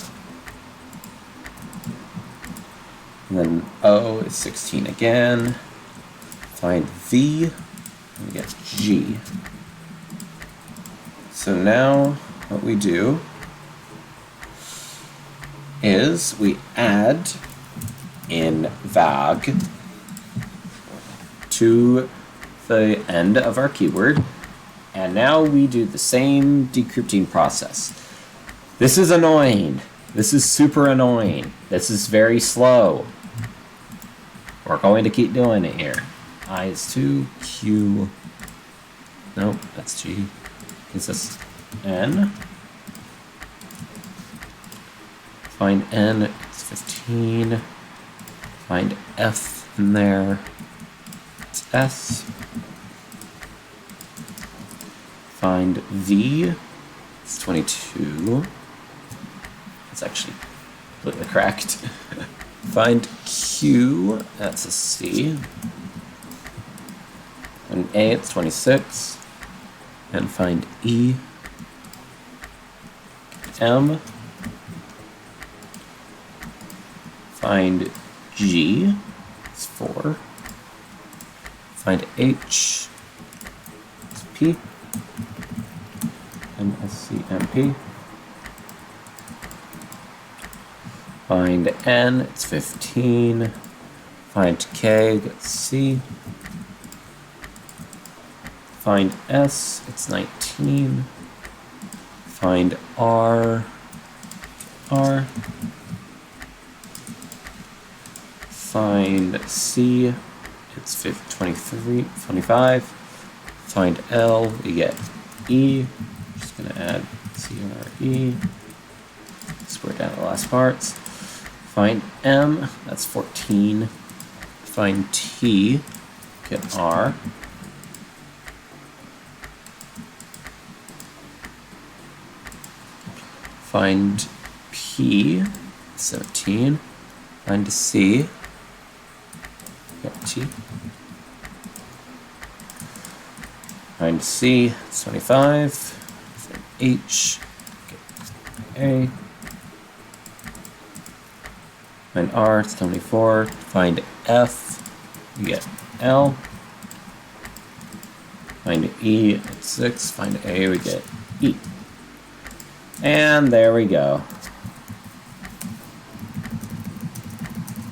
and then O is 16 again, find V, and we get G. So now what we do is we add in VAG to the end of our keyword, and now we do the same decrypting process. This is annoying. This is super annoying. This is very slow. We're going to keep doing it here. I is 2, Q, nope, that's G. Is this N? Find N, it's 15. Find F in there, it's S. Find V, it's 22. It's actually completely cracked. Find Q, that's a C. And A, it's 26. And find E, M. Find G, it's 4. Find H, it's P. M, S, C, M, P. Find N, it's 15. Find K, that's C. Find S, it's 19. Find R, R. Find C, it's 23, 25. Find L, we get E. I'm just gonna add C, R, E. Square down the last parts. Find M, that's 14. Find T, get R. Find P, 17. Find C, get T. Find C, it's 25. Find H, get A. Find R, it's 24. Find F, you get L. Find E, it's 6. Find A, we get E. And there we go.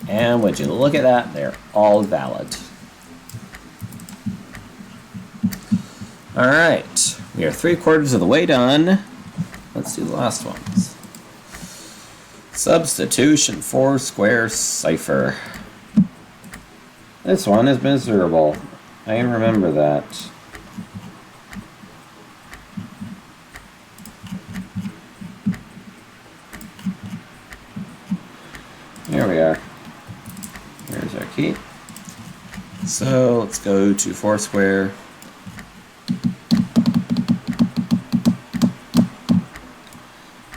And would you look at that, they're all valid. Alright, we are 3/4 of the way done. Let's do the last ones. Substitution Foursquare Cipher. This one is miserable. I remember that. Here we are. Here's our key. So let's go to Foursquare.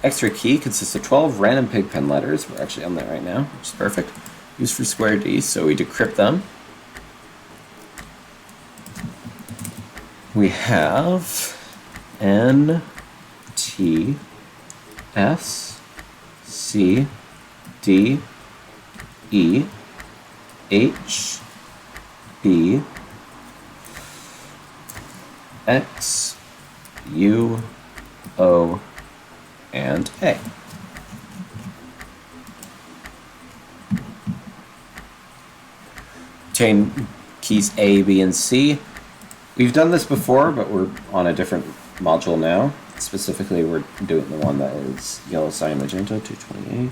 Extra key consists of 12 random pigpen letters. We're actually on that right now, which is perfect. Used for square D, so we decrypt them. We have N, T, S, C, D, E, H, B, X, U, O, and A. Chain keys A, B, and C. We've done this before, but we're on a different module now. Specifically, we're doing the one that is yellow, cyan, magenta, 228.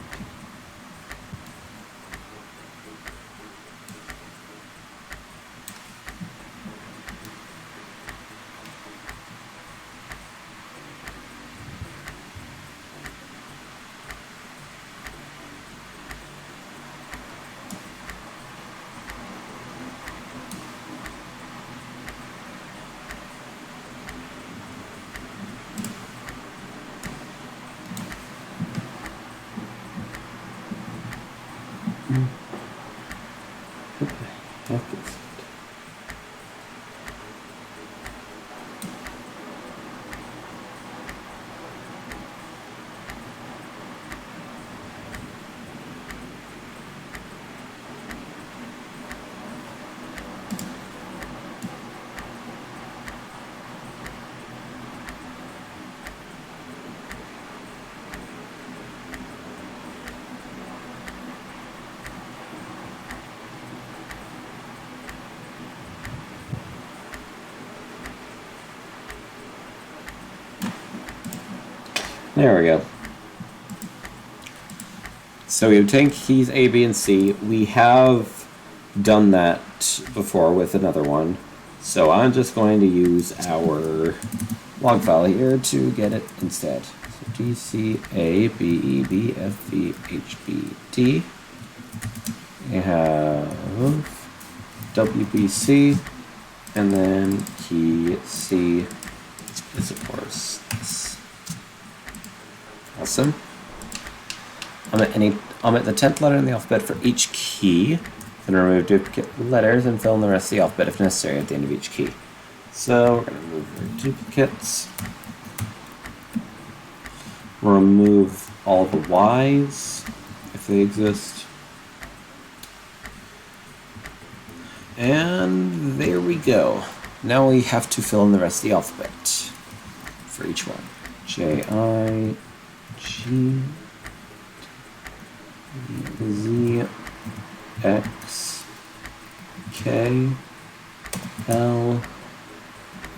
There we go. So we obtain keys A, B, and C. We have done that before with another one. So I'm just going to use our log file here to get it instead. So D, C, A, B, E, B, F, V, H, B, D. We have W, B, C. And then key C is, of course, this. Awesome. Omit the 10th letter in the alphabet for each key, then remove duplicate letters and fill in the rest of the alphabet if necessary at the end of each key. So we're going to remove our duplicates. We'll remove all the Y's if they exist. And there we go. Now we have to fill in the rest of the alphabet for each one. J, I, G, Z, X, K, L,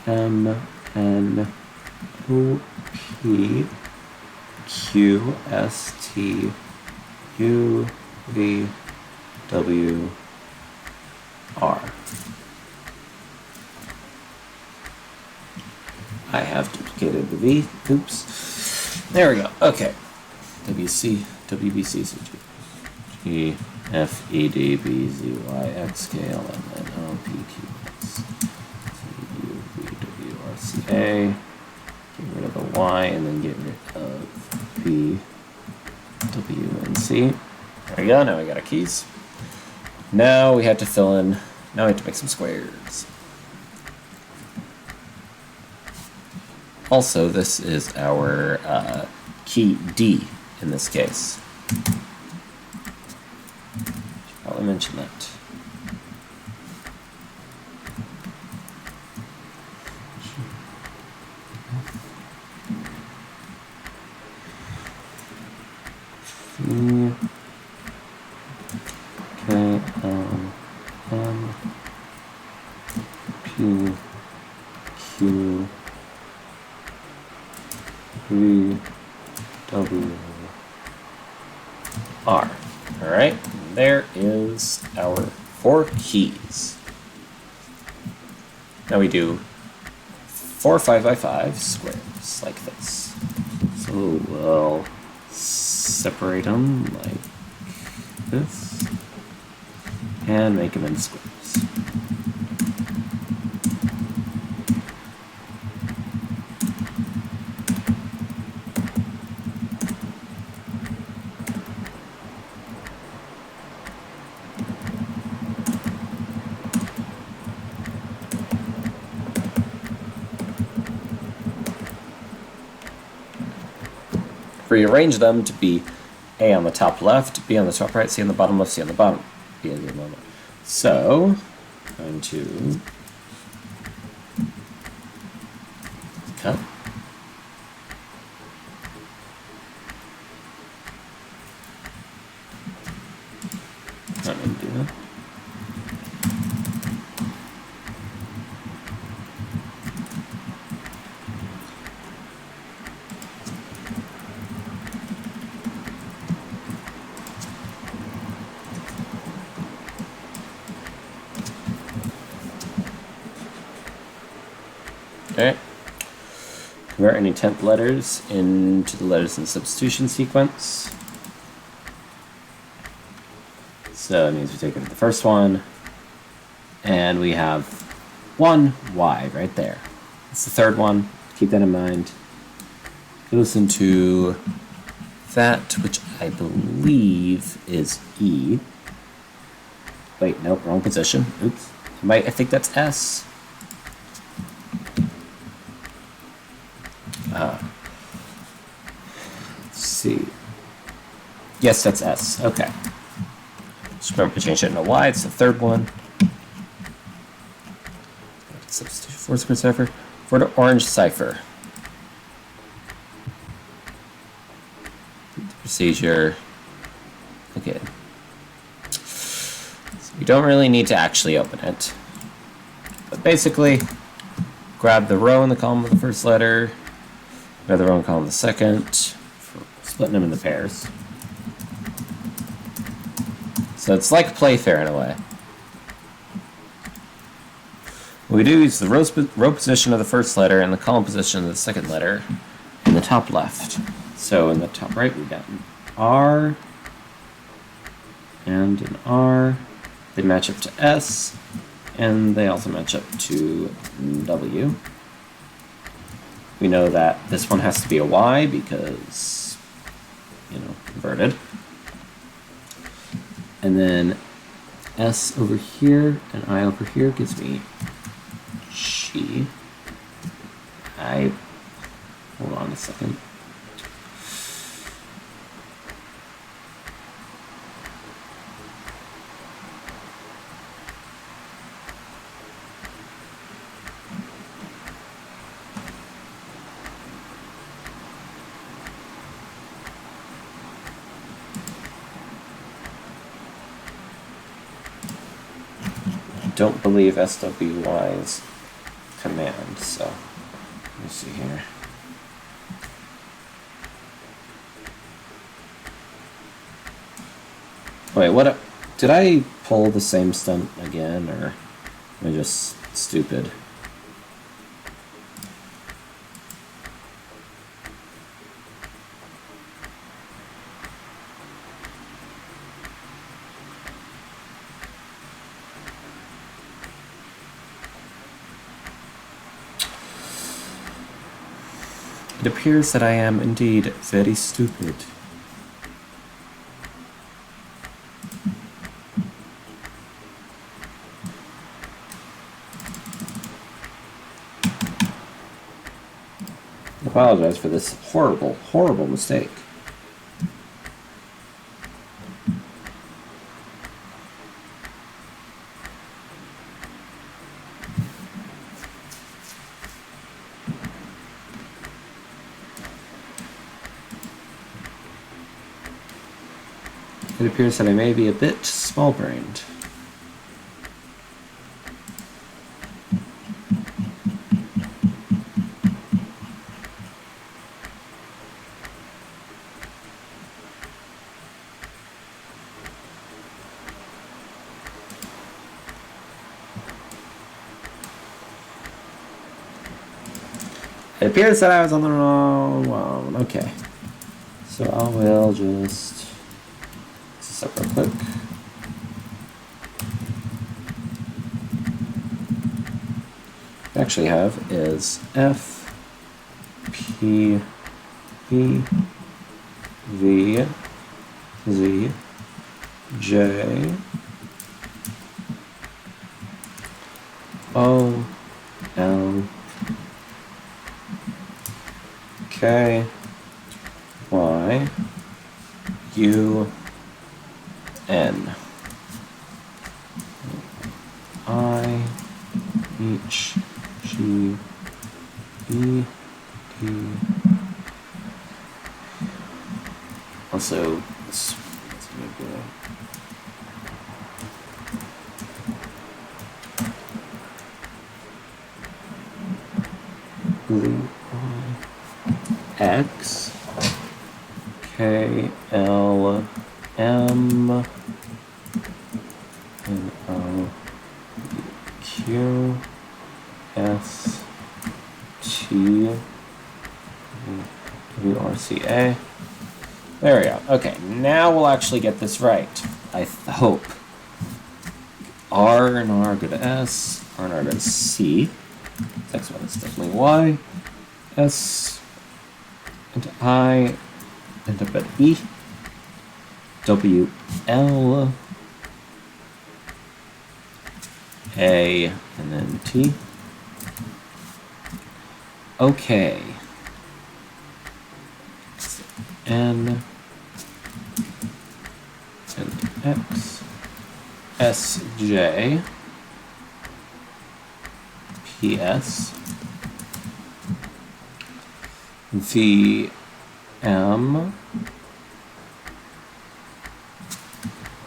M, N, O, P, Q, S, T, U, V, W, R. I have duplicated the V. Oops. There we go. Okay. WC, WBC, so G, F, E, D, B, Z, Y, X, K, L, M, N, O, P, Q, S, T, U, V, W, R, C, A. Get rid of the Y and then get rid of P, W, and C. There we go. Now we got our keys. Now we have to fill in, now we have to make some squares. Also, this is our key D in this case. Should probably mention that. K, L, M, P, Q, V, W, R. Alright, there is our 4 keys. Now we do 4 5x5 squares like this. So we'll separate them like this and make them into squares. Rearrange them to be A on the top left, B on the top right, C on the bottom left, C on the bottom, B on the bottom left. So, I'm going to cut. Let me do that. Okay. Convert any 10th letters into the letters in the substitution sequence. So that means we take it to the first one, and we have 1 Y right there. It's the third one. Keep that in mind. Goes into that, which I believe is E. Wait, nope, wrong position. Oops. I think that's S. Let's see. Yes, that's S. Okay. Just remember to change it into Y. It's the third one. Substitution cipher for the orange cipher. The procedure. Okay. So you don't really need to actually open it. But basically, grab the row in the column of the first letter, We have the row and column the second, for splitting them into pairs. So it's like Playfair in a way. What we do is the row position of the first letter and the column position of the second letter in the top left. So in the top right, we've got an R and an R. They match up to S, and they also match up to W. We know that this one has to be a Y because, you know, inverted. And then S over here and I over here gives me G. Hold on a second. Don't believe SWY's command, so let me see here. Wait, what? Did I pull the same stunt again, or am I just stupid? It appears that I am indeed very stupid. I apologize for this horrible, horrible mistake. It appears that I may be a bit small-brained. It appears that I was on the wrong one. Okay. So I will just up real quick. What I actually have is F, P, B, V, Z, J, O, L, K, Y, U, N, I, H, G, E, D. Also, let's make it blue, X, K, L, M, N, O, Q, S, T, W, R, C, A. There we go. Okay, now we'll actually get this right. I hope. R and R go to S, R and R go to C. Next one is definitely Y. S into I, end up at E. W, L, A, and then T. Okay. N, and X, S, J, P, S, V, M,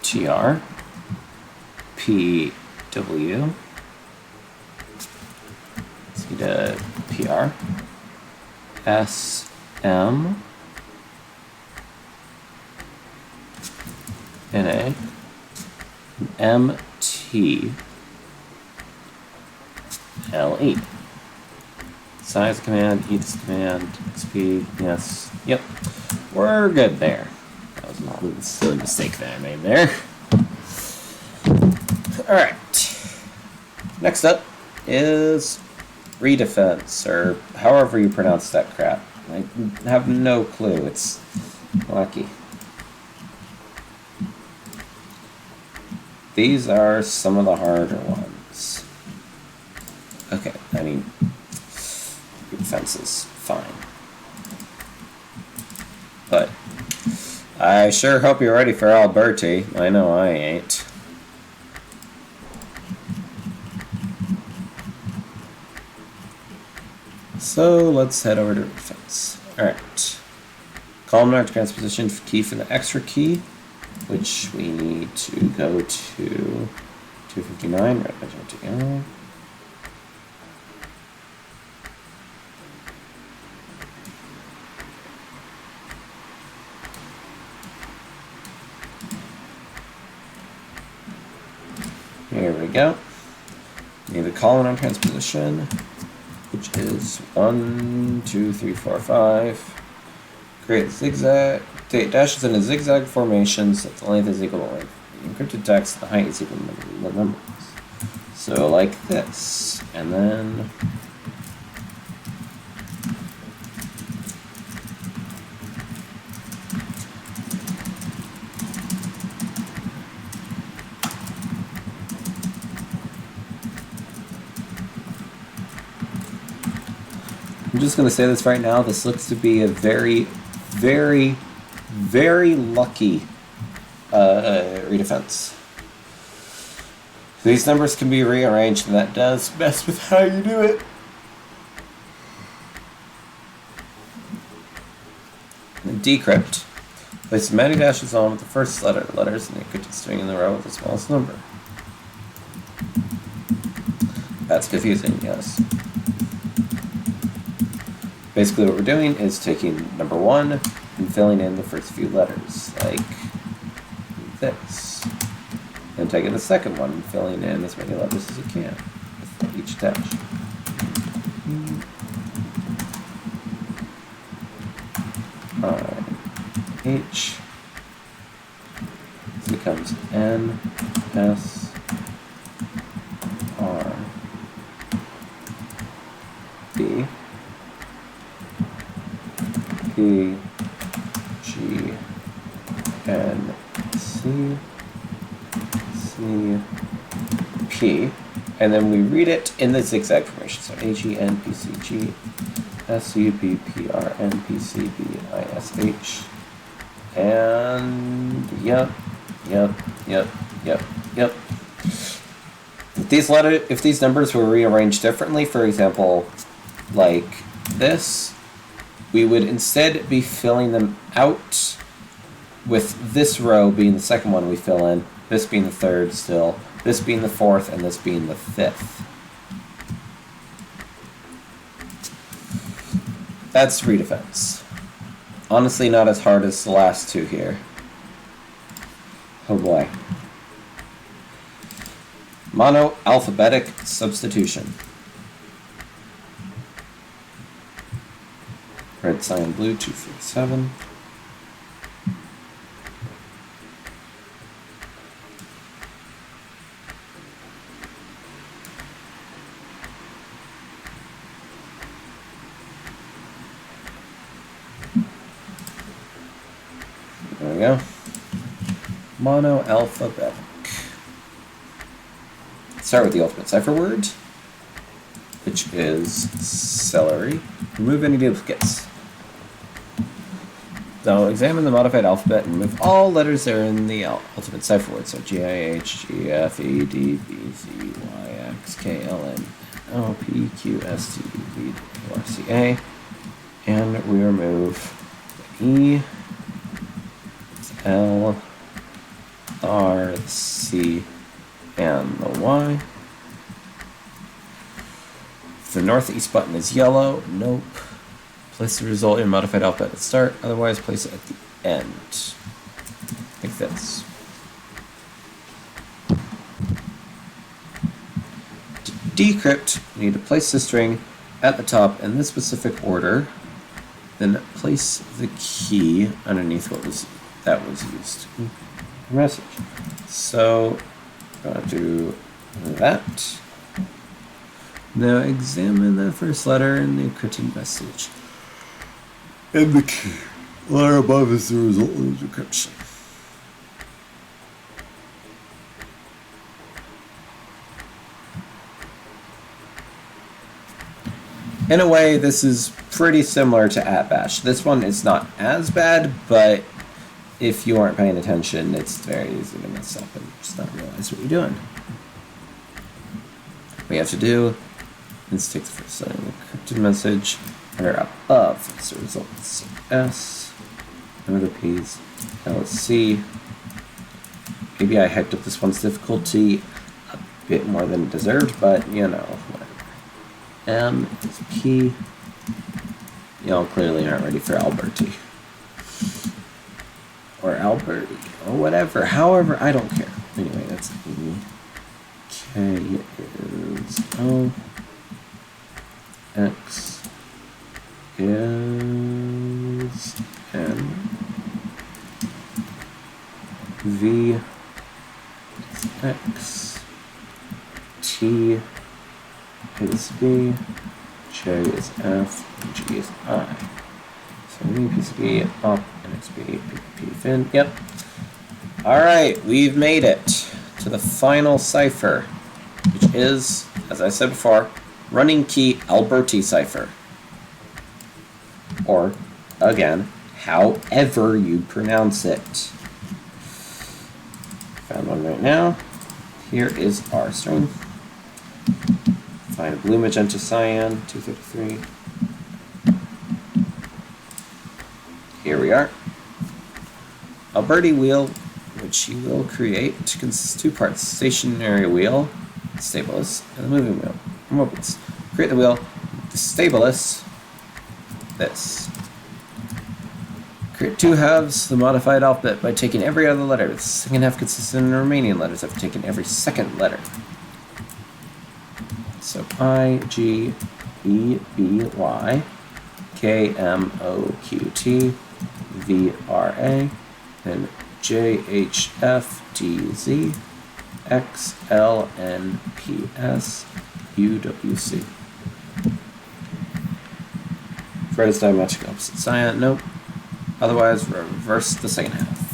T, R, P, W, let's get a P, R, S, M NA MT LE. Size command, each command, speed, yes. Yep. We're good there. That was a little silly mistake that I made there. Alright. Next up is Redefence, or however you pronounce that crap. I have no clue. It's wacky. These are some of the harder ones. Okay, I mean, Redefence is fine. But I sure hope you're ready for Alberti. I know I ain't. So let's head over to Redefence. Alright. Columnar transposition key for the extra key, which we need to go to 259, right by JTL. Here we go. Need a columnar transposition, which is 1, 2, 3, 4, 5. Create zigzag. Take dashes in a zigzag formation so that the length is equal to length. The encrypted text, the height is equal to the numbers. So like this, and then I'm just going to say this right now. This looks to be a very, very, very lucky redefense. These numbers can be rearranged, and that does mess with how you do it. And decrypt. Place many dashes on with the first letters, and the encrypted string in the row with the smallest number. That's confusing, yes. Basically what we're doing is taking number 1 and filling in the first few letters, like this. Then taking the second one and filling in as many letters as you can with each dash. H. This becomes N, S, R, B, P, G, N, C, C, P, and then we read it in the zigzag formation. So A, G, N, P, C, G, S, C, P, P, R, N, P, C, B, I, S, H, and yep. If these numbers were rearranged differently, for example, like this, we would instead be filling them out with this row being the second one we fill in, this being the third still, this being the fourth, and this being the fifth. That's Redefence. Honestly, not as hard as the last two here. Oh boy. Monoalphabetic Substitution. Red, cyan, blue, 247. There we go. Monoalphabetic. Start with the ultimate cipher word, which is celery. Remove any duplicates. So examine the modified alphabet and remove all letters that are in the ultimate cipher word. So G, I, H, G, F, E, D, B, C, Y, X, K, L, M, N, O, P, Q, S, T, U, V, W, R, C, A. And we remove the E, L, R, C, and the Y. The northeast button is yellow. Nope. Place the result in modified alphabet at the start, otherwise place it at the end. Like this. To decrypt, you need to place the string at the top in this specific order, then place the key underneath what was used. Message. So I'm going to do that. Now examine the first letter in the encrypted message. And the key. Letter above is the result of the decryption. In a way, this is pretty similar to Atbash. This one is not as bad, but if you aren't paying attention, it's very easy to mess up and just not realize what you're doing. What you have to do is take the first letter in the encrypted message, letter above is the result. So S, another P's, L is C. Maybe I hyped up this one's difficulty a bit more than it deserved, but you know, whatever. M is P. Y'all clearly aren't ready for Alberti. Or Alberti. Or whatever. However, I don't care. Anyway, that's E. K is O. X is N. V is X. T is B, J is F, and G is I. So V, P, C, B, up, and X, B, P, P, fin. Yep. Alright, we've made it to the final cipher, which is, as I said before, running key Alberti cipher. Or, again, however you pronounce it. Found one right now. Here is our string. Find a blue, magenta, cyan, 233. Here we are. Alberti wheel, which you will create, consists of two parts: stationary wheel, stabilis, and the moving wheel, mobilis. Create the wheel, the stabilis, this. Create two halves, the modified alphabet, by taking every other letter. The second half consists of the remaining letters of taking every second letter. So I, G, E, B, Y, K, M, O, Q, T, V, R, A, then J, H, F, D, Z, X, L, N, P, S, U, W, C. First diametric opposite cyan, nope. Otherwise, reverse the second half.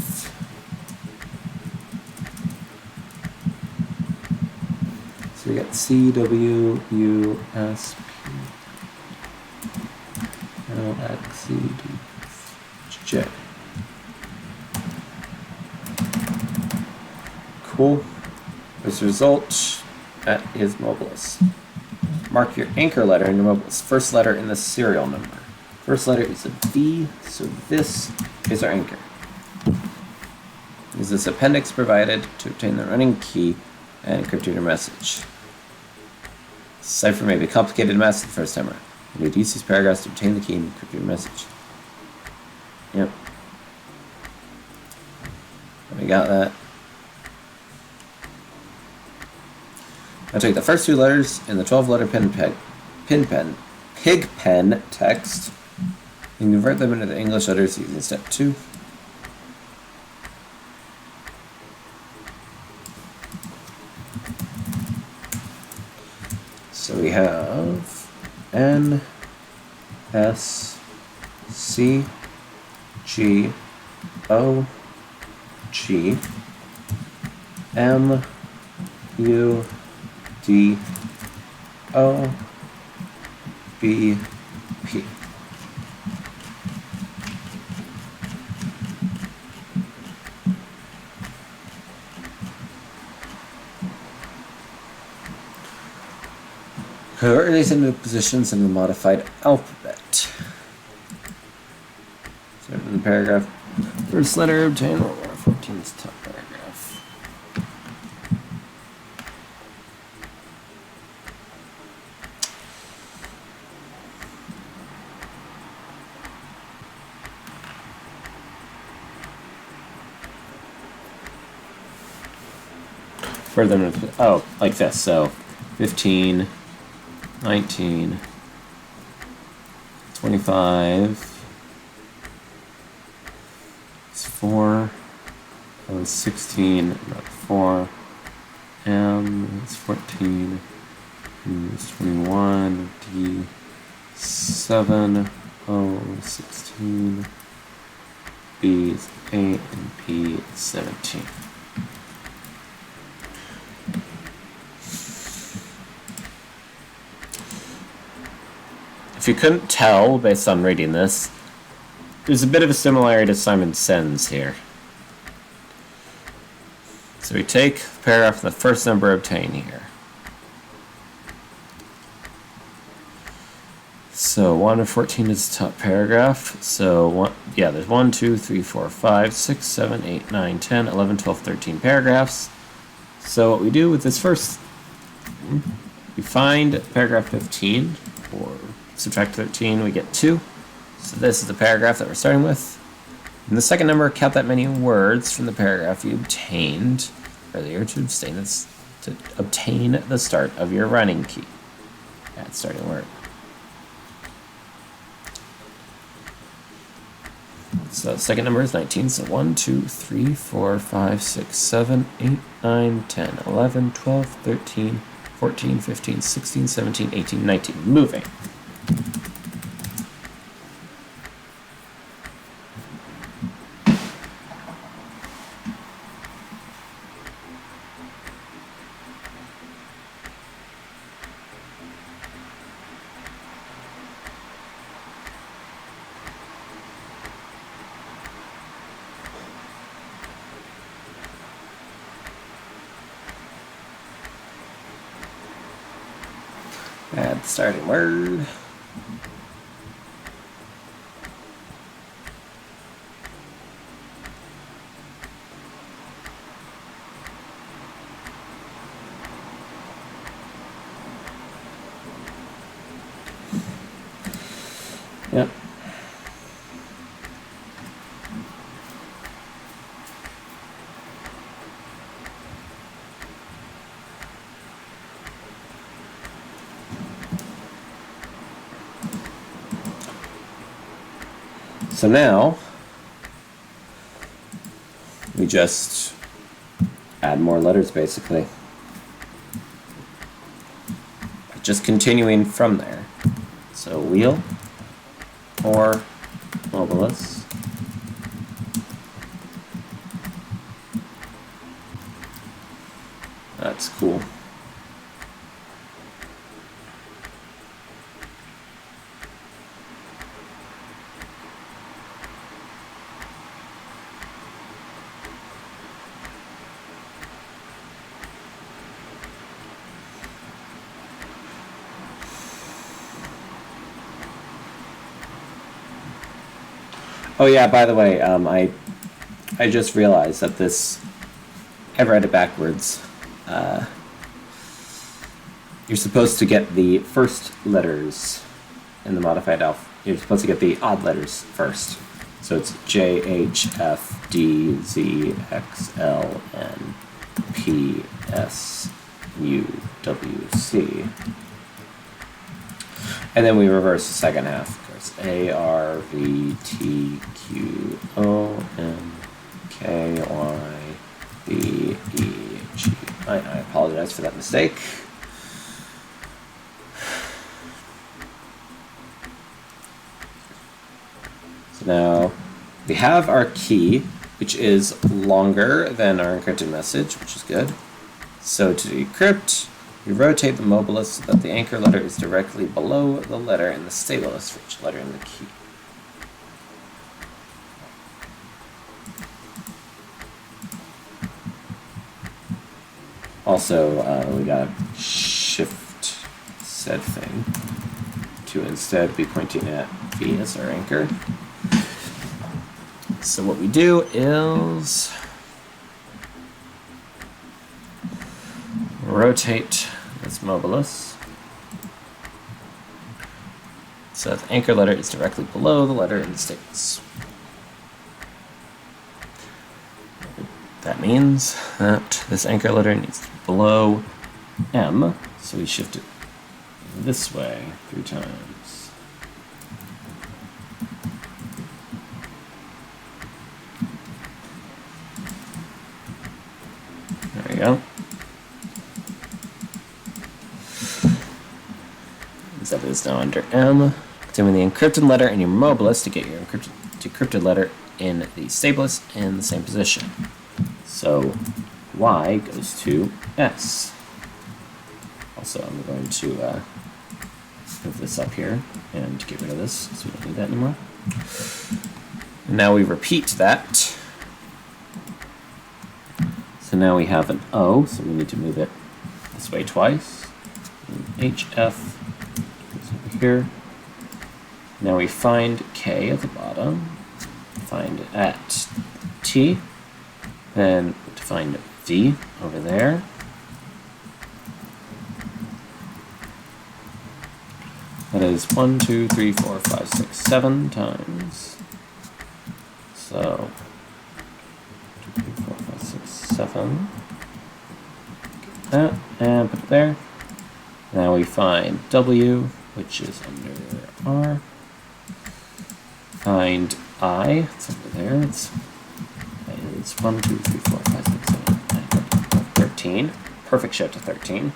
So we got C, W, U, S, P, L, X, C, D, J. Cool. As a result, that is mobilis. Mark your anchor letter in your mobilis. First letter in the serial number. First letter is a V, so this is our anchor. Is this appendix provided to obtain the running key and encrypt your message? Cipher may be complicated to master the first time around. You need to use these paragraphs to obtain the key and encrypt your message. Yep. We got that. Now take the first two letters in the 12-letter pig pen text and convert them into the English letters using step 2. So we have N, S, C, G, O, G, M, U, D, O, B, P. Convert these into positions in the modified alphabet. So in the paragraph, first letter obtain ROT13 is top paragraph. further, oh, like this, so 15, 19, 25, it's 4, oh, it's 16, not 4, it's 14, it's 21, D, 7, O, 16, B is 8, and P is 17. If you couldn't tell based on reading this, there's a bit of a similarity to Simon Says here. So we take the paragraph and the first number obtained here. So 1 to 14 is the top paragraph. So there's 1, 2, 3, 4, 5, 6, 7, 8, 9, 10, 11, 12, 13 paragraphs. So what we do with this first, we find paragraph 15, or subtract 13, we get 2. So this is the paragraph that we're starting with. In the second number, count that many words from the paragraph you obtained earlier to obtain the start of your running key. That starting word. So the second number is 19, so 1, 2, 3, 4, 5, 6, 7, 8, 9, 10, 11, 12, 13, 14, 15, 16, 17, 18, 19. Moving. Add the starting word. Yep. So now, we just add more letters, basically. Just continuing from there. So wheel, or mobilis. That's cool. Oh yeah, by the way, I just realized that this, I read it backwards. You're supposed to get the first letters in the modified alphabet. You're supposed to get the odd letters first. So it's J, H, F, D, Z, X, L, N, P, S, U, W, C. And then we reverse the second half, of course. A, R, V, T, Q, O, N, K, Y, B, E, G. I apologize for that mistake. So now we have our key, which is longer than our encrypted message, which is good. So to decrypt, we rotate the mobilis so that the anchor letter is directly below the letter in the stable list for each letter in the key. Also, we gotta shift said thing to instead be pointing at V as our anchor. So what we do is rotate this mobilis so that the anchor letter is directly below the letter in the states. That means that this anchor letter needs to be below M, so we shift it this way 3 times. There we go. Z is now under M. Doing the encrypted letter in your mobilus to get your decrypted letter in the stabilus in the same position. So Y goes to S. Also, I'm going to move this up here and get rid of this because we don't need that anymore. And now we repeat that. So now we have an O, so we need to move it this way twice. And HF is over here. Now we find K at the bottom, find at T, then to find V over there. That is 1, 2, 3, 4, 5, 6, 7 times. So 2, 3, 4, 5, 6, 7. Get that and put it there. Now we find W, which is under R. Find I, it's over there. It's 1, 2, 3, 4, 5, 6, 7, 8, 9, 10, 11, 13. Perfect shift to 13.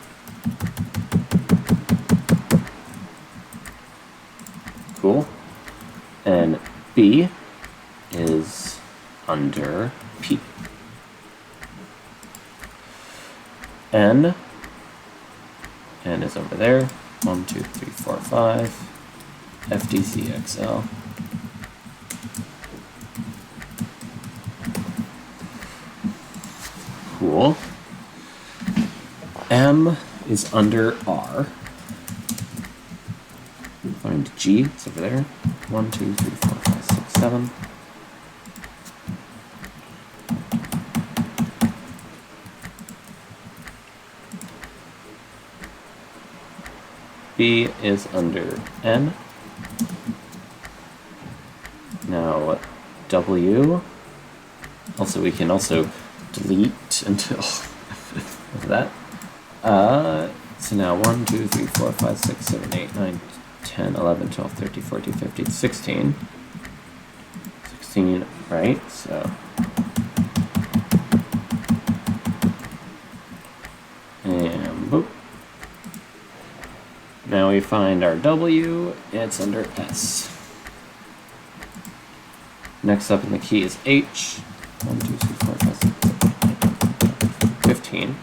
Cool. And B is under P. N is over there. 1, 2, 3, 4, 5. FDCXL. Cool. M is under R. Find G, it's over there. 1, 2, 3, 4, 5, 6, 7. B is under N. Now W. Also, we can also delete until that. So now 1, 2, 3, 4, 5, 6, 7, 8, 9, 10, 11, 12, 13, 14, 15, 16. 16, right? So. And boop. Now we find our W, it's under S. Next up in the key is H. 1, 2, 3, 4, 5, 6, 7, 8, 15.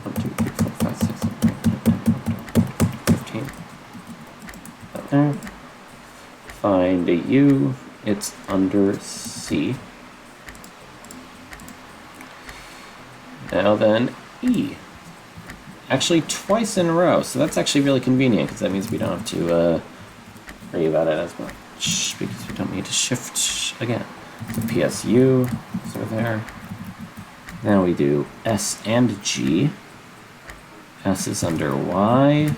1, 2, 3, 4, 5, 6, 7, 8, 9, 10, 15. That there. Find a U, it's under C. Now then, E. Actually twice in a row, so that's actually really convenient because that means we don't have to worry about it as much because we don't need to shift again. So PSU is over there. Now we do S and G. S is under Y,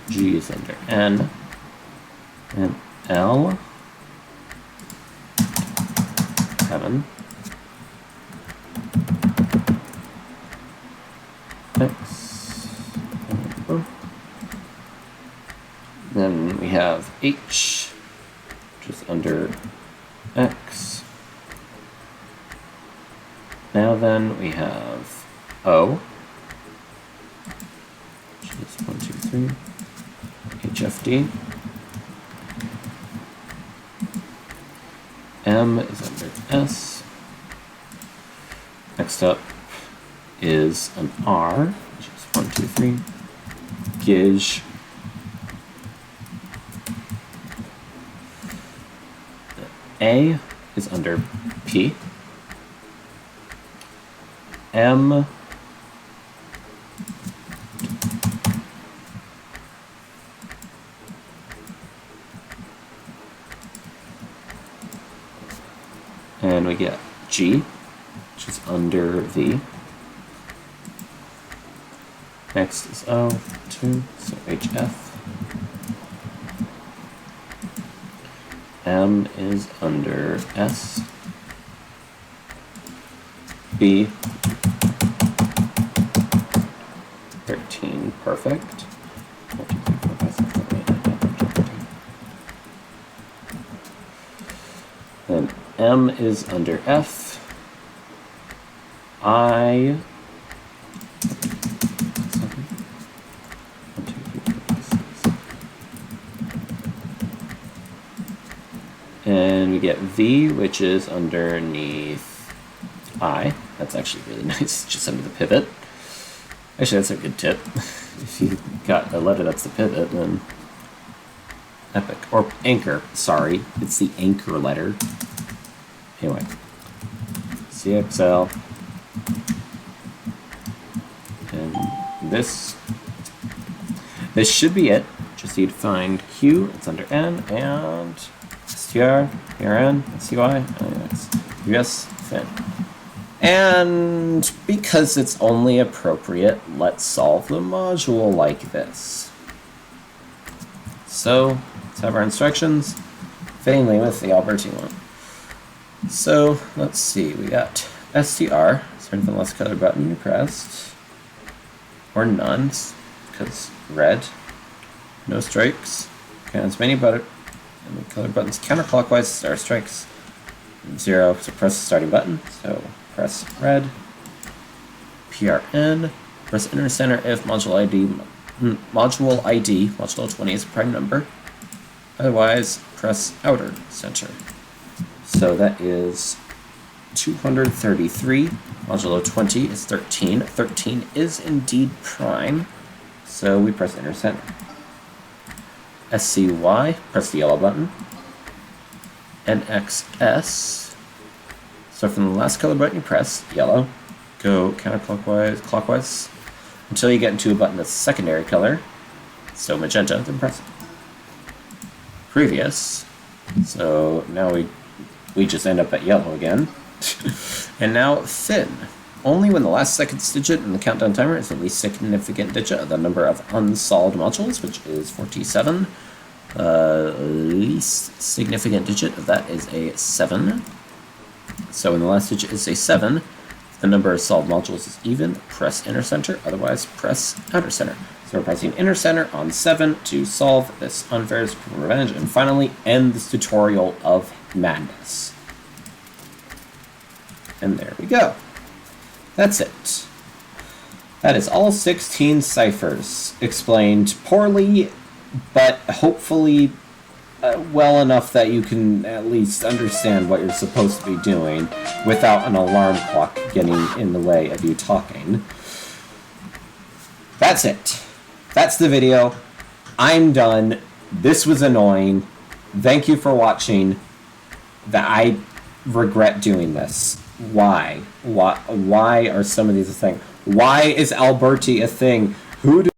G is under N, and L, 7. X, then we have H, which is under X. Now then we have O, which is 1, 2, 3, HFD. M is under S. Next up is an R, which is 1, 2, 3, Gij. A is under P. M and we get G, which is under V. Next is O, 2, so HF. M is under S. B. Perfect. 1, 2, 3, 4, 5, 6, 7, 8, 9, 10, 11, 12, 13. Then M is under F. I. 1, 2, 3, 4, 5, 6. And we get V, which is underneath I. That's actually really nice, just under the pivot. Actually, that's a good tip. If you got a letter that's the pivot, then epic. Or anchor, sorry. It's the anchor letter. Anyway. CXL. And this should be it. Just need to find Q, it's under N, and STR, PRN, STY, IX, US, fin. And because it's only appropriate, let's solve the module like this. So, let's have our instructions, fittingly with the Alberti one. So, let's see, we got STR, starting from the last color button you pressed, or none, because red, no strikes, count as many color buttons counterclockwise, star strikes, 0, so press the starting button, so press red, PRN, press inner center if module ID, modulo 20 is a prime number, otherwise press outer center. So that is 233, modulo 20 is 13, 13 is indeed prime, so we press inner center. SCY, press the yellow button, NXS, so from the last color button you press, yellow, go counterclockwise, clockwise, until you get into a button that's secondary color, so magenta, then press it. Previous, so now we just end up at yellow again. And now fin, only when the last seconds digit in the countdown timer is the least significant digit of the number of unsolved modules, which is 47. Least significant digit of that is a 7. So when the last digit is a 7, if the number of solved modules is even, press inner center, otherwise press outer center. So we're pressing inner center on 7 to solve this unfair's revenge, and finally end this tutorial of madness. And there we go. That's it. That is all 16 ciphers, explained poorly, but hopefully well enough that you can at least understand what you're supposed to be doing without an alarm clock getting in the way of you talking. That's it. That's the video. I'm done. This was annoying. Thank you for watching. I regret doing this. Why? Why are some of these a thing? Why is Alberti a thing? Who do